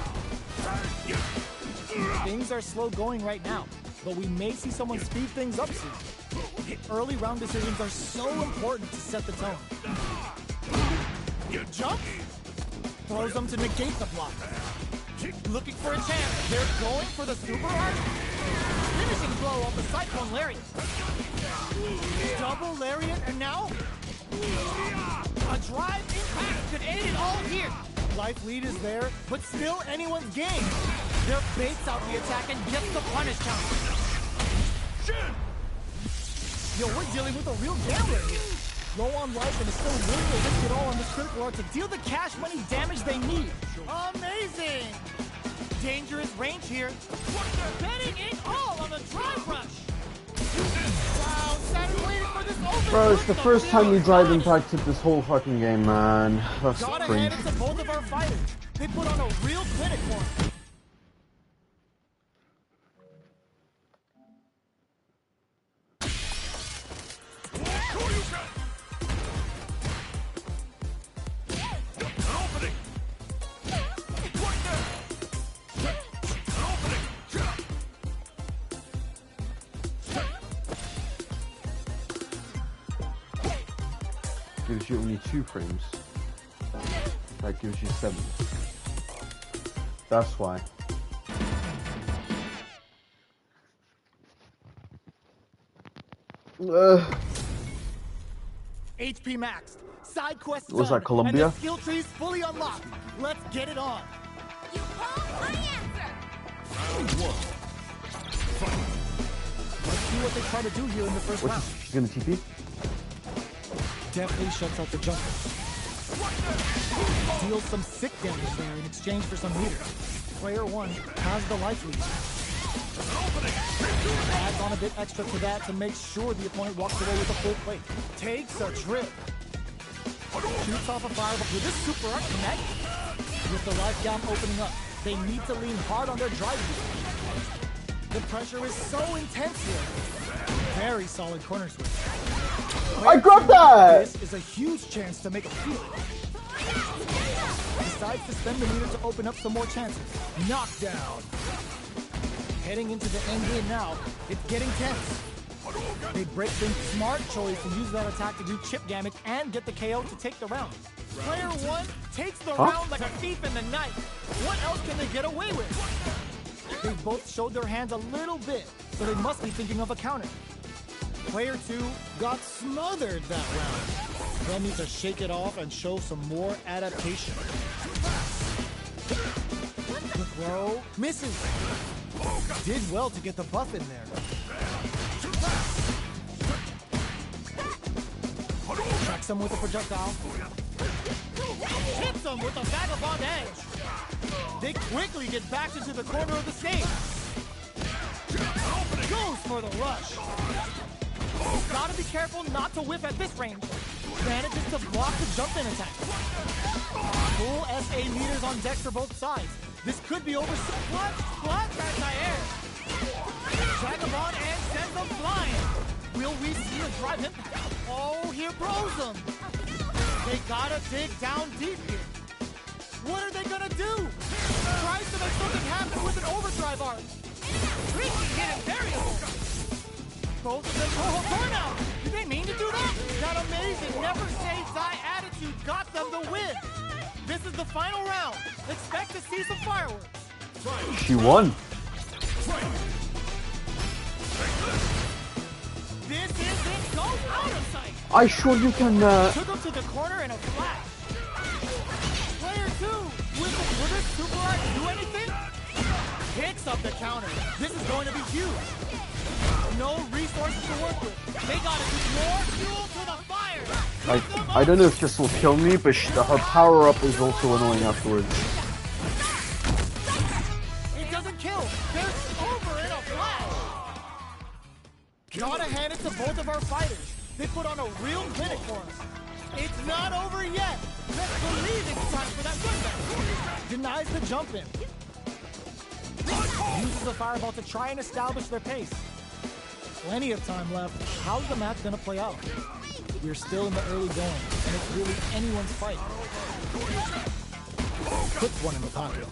Things are slow going right now, but we may see someone speed things up soon. Early round decisions are so important to set the tone. Jump. Throws them to negate the block. Looking for a chance. They're going for the super art. Finishing blow off the Cyclone Lariat. Double Lariat, and now a drive impact could end it all here. Life lead is there, but still anyone's game. Their baits out the attack and gets the punish count. Yo, we're dealing with a real gambler here. Low on life and is still willing to risk it all on this critical art to deal the cash money damage they need. Amazing! Dangerous range here. Betting it all on the drive rush. Wow, sat waiting for this open. Bro, it's the first time we drive impacted this whole fucking game, man. That's Gotta cringe. hand it to both of our fighters. They put on a real clinic for him. Gives you only 2 frames. That gives you 7. That's why. HP maxed. Side quest Was done, that Colombia? and the skill tree's fully unlocked. Let's get it on. You call, I answer. Let's see what they try to do here in the first round. She's gonna TP? Definitely shuts out the jumper. Deals some sick damage there in exchange for some meter. Player 1 has the life lead. Adds on a bit extra to that to make sure the opponent walks away with a full plate. Takes a trip. Shoots off a fireball. With this super art connect, with the life gap opening up, they need to lean hard on their drive. The pressure is so intense here. Very solid corner switch. I grabbed that! This is a huge chance to make a field. Decides to spend the meter to open up some more chances. Knockdown. Heading into the end game now. It's getting tense. They break things. Smart choice to use that attack to do chip damage and get the KO to take the round. Player one takes the round like a thief in the night. What else can they get away with? They both showed their hands a little bit, so they must be thinking of a counter. Player two got smothered that round. They'll need to shake it off and show some more adaptation. The throw misses. Did well to get the buff in there. Tracks him with a projectile. Hits him with a vagabond edge. They quickly get back into the corner of the stage. Goes for the rush. Gotta be careful not to whiff at this range. Manages to block the jump-in attack. Full SA meters on deck for both sides. This could be over. What? Anti-air. Vagabond and sends them flying. Will we see a drive impact? Oh, here blows them. They gotta dig down deep here. What are they gonna do? Tries to make something happen with an overdrive arc. Tricky hidden variable. Both of them torn out. Did they mean to do that? That amazing never say die attitude got them the win. This is the final round. Expect to see some fireworks. She won. This is it. Goes out of sight. I sure you can. Took him to the corner in a flash. Player two. Will this super art do anything? Picks up the counter. This is going to be huge. No resources to work with. They gotta do more fuel to the fire. I don't know if this will kill me, but her power up is also annoying afterwards. It doesn't kill. They're over in a flash. Gotta hand it to both of our fighters. They put on a real clinic for us. It's not over yet. Let's believe it's time for that comeback. Denies the jump in. Uses the fireball to try and establish their pace. Plenty of time left. How's the match gonna play out? We're still in the early going, and it's really anyone's fight. Clip one in the pocket.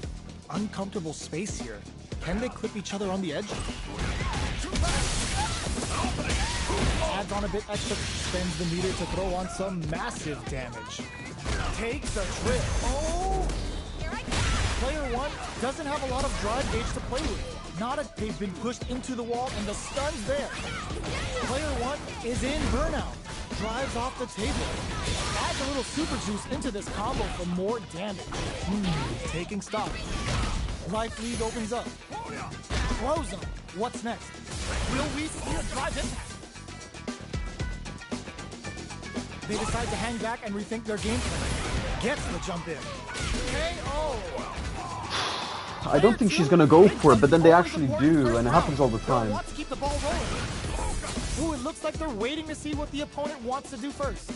Uncomfortable space here. Can they clip each other on the edge? Adds on a bit extra, spends the meter to throw on some massive damage. Takes a trip. Oh! Player one doesn't have a lot of drive gauge to play with. They've been pushed into the wall and the stun's there. Player one is in burnout. Drives off the table. Adds a little super juice into this combo for more damage. Taking stock. Life lead opens up. Throws him. What's next? Will we see a drive impact? They decide to hang back and rethink their game plan. Gets the jump in. KO. I don't think she's gonna go for it, but then they actually do, and it happens all the time. Want to keep the ball rolling. Ooh, it looks like they're waiting to see what the opponent wants to do first.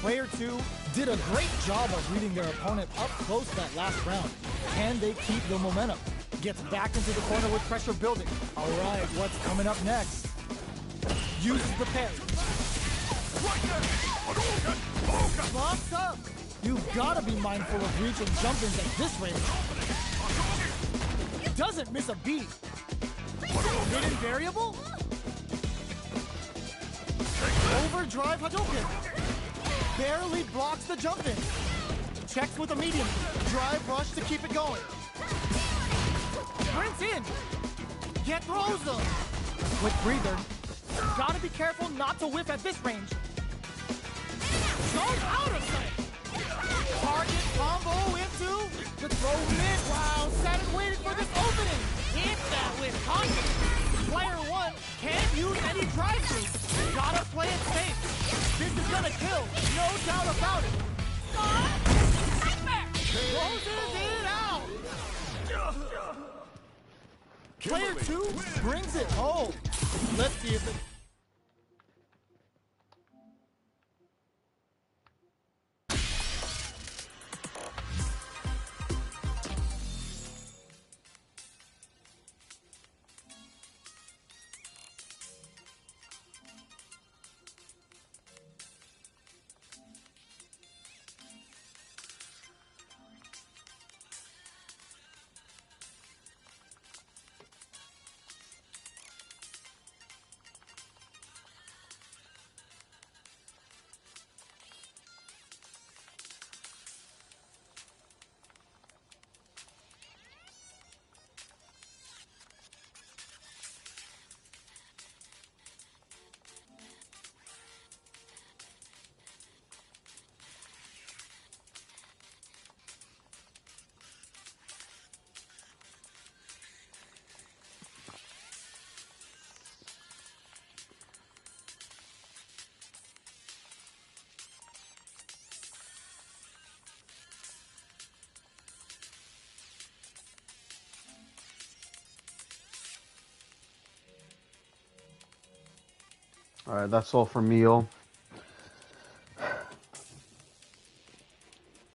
Player two did a great job of reading their opponent up close that last round. Can they keep the momentum? Gets back into the corner with pressure building. All right, what's coming up next? Uses the parry. Blocks up. You've got to be mindful of reach and jump-ins at this range. Doesn't miss a beat. Hidden variable? Overdrive Hadouken. Barely blocks the jump-in. Checks with a medium. Drive rush to keep it going. Sprints in. Yet throws them. Quick breather. Gotta be careful not to whiff at this range. Goes out of sight. Target combo into the throw mid. Wow, sat and waited for this opening. Hit that with confidence. Player one can't use any drive-through. Gotta play it safe. This is gonna kill, no doubt about it. Closes it out. Player 2 brings it home. Let's see if it... Alright, that's all for meal.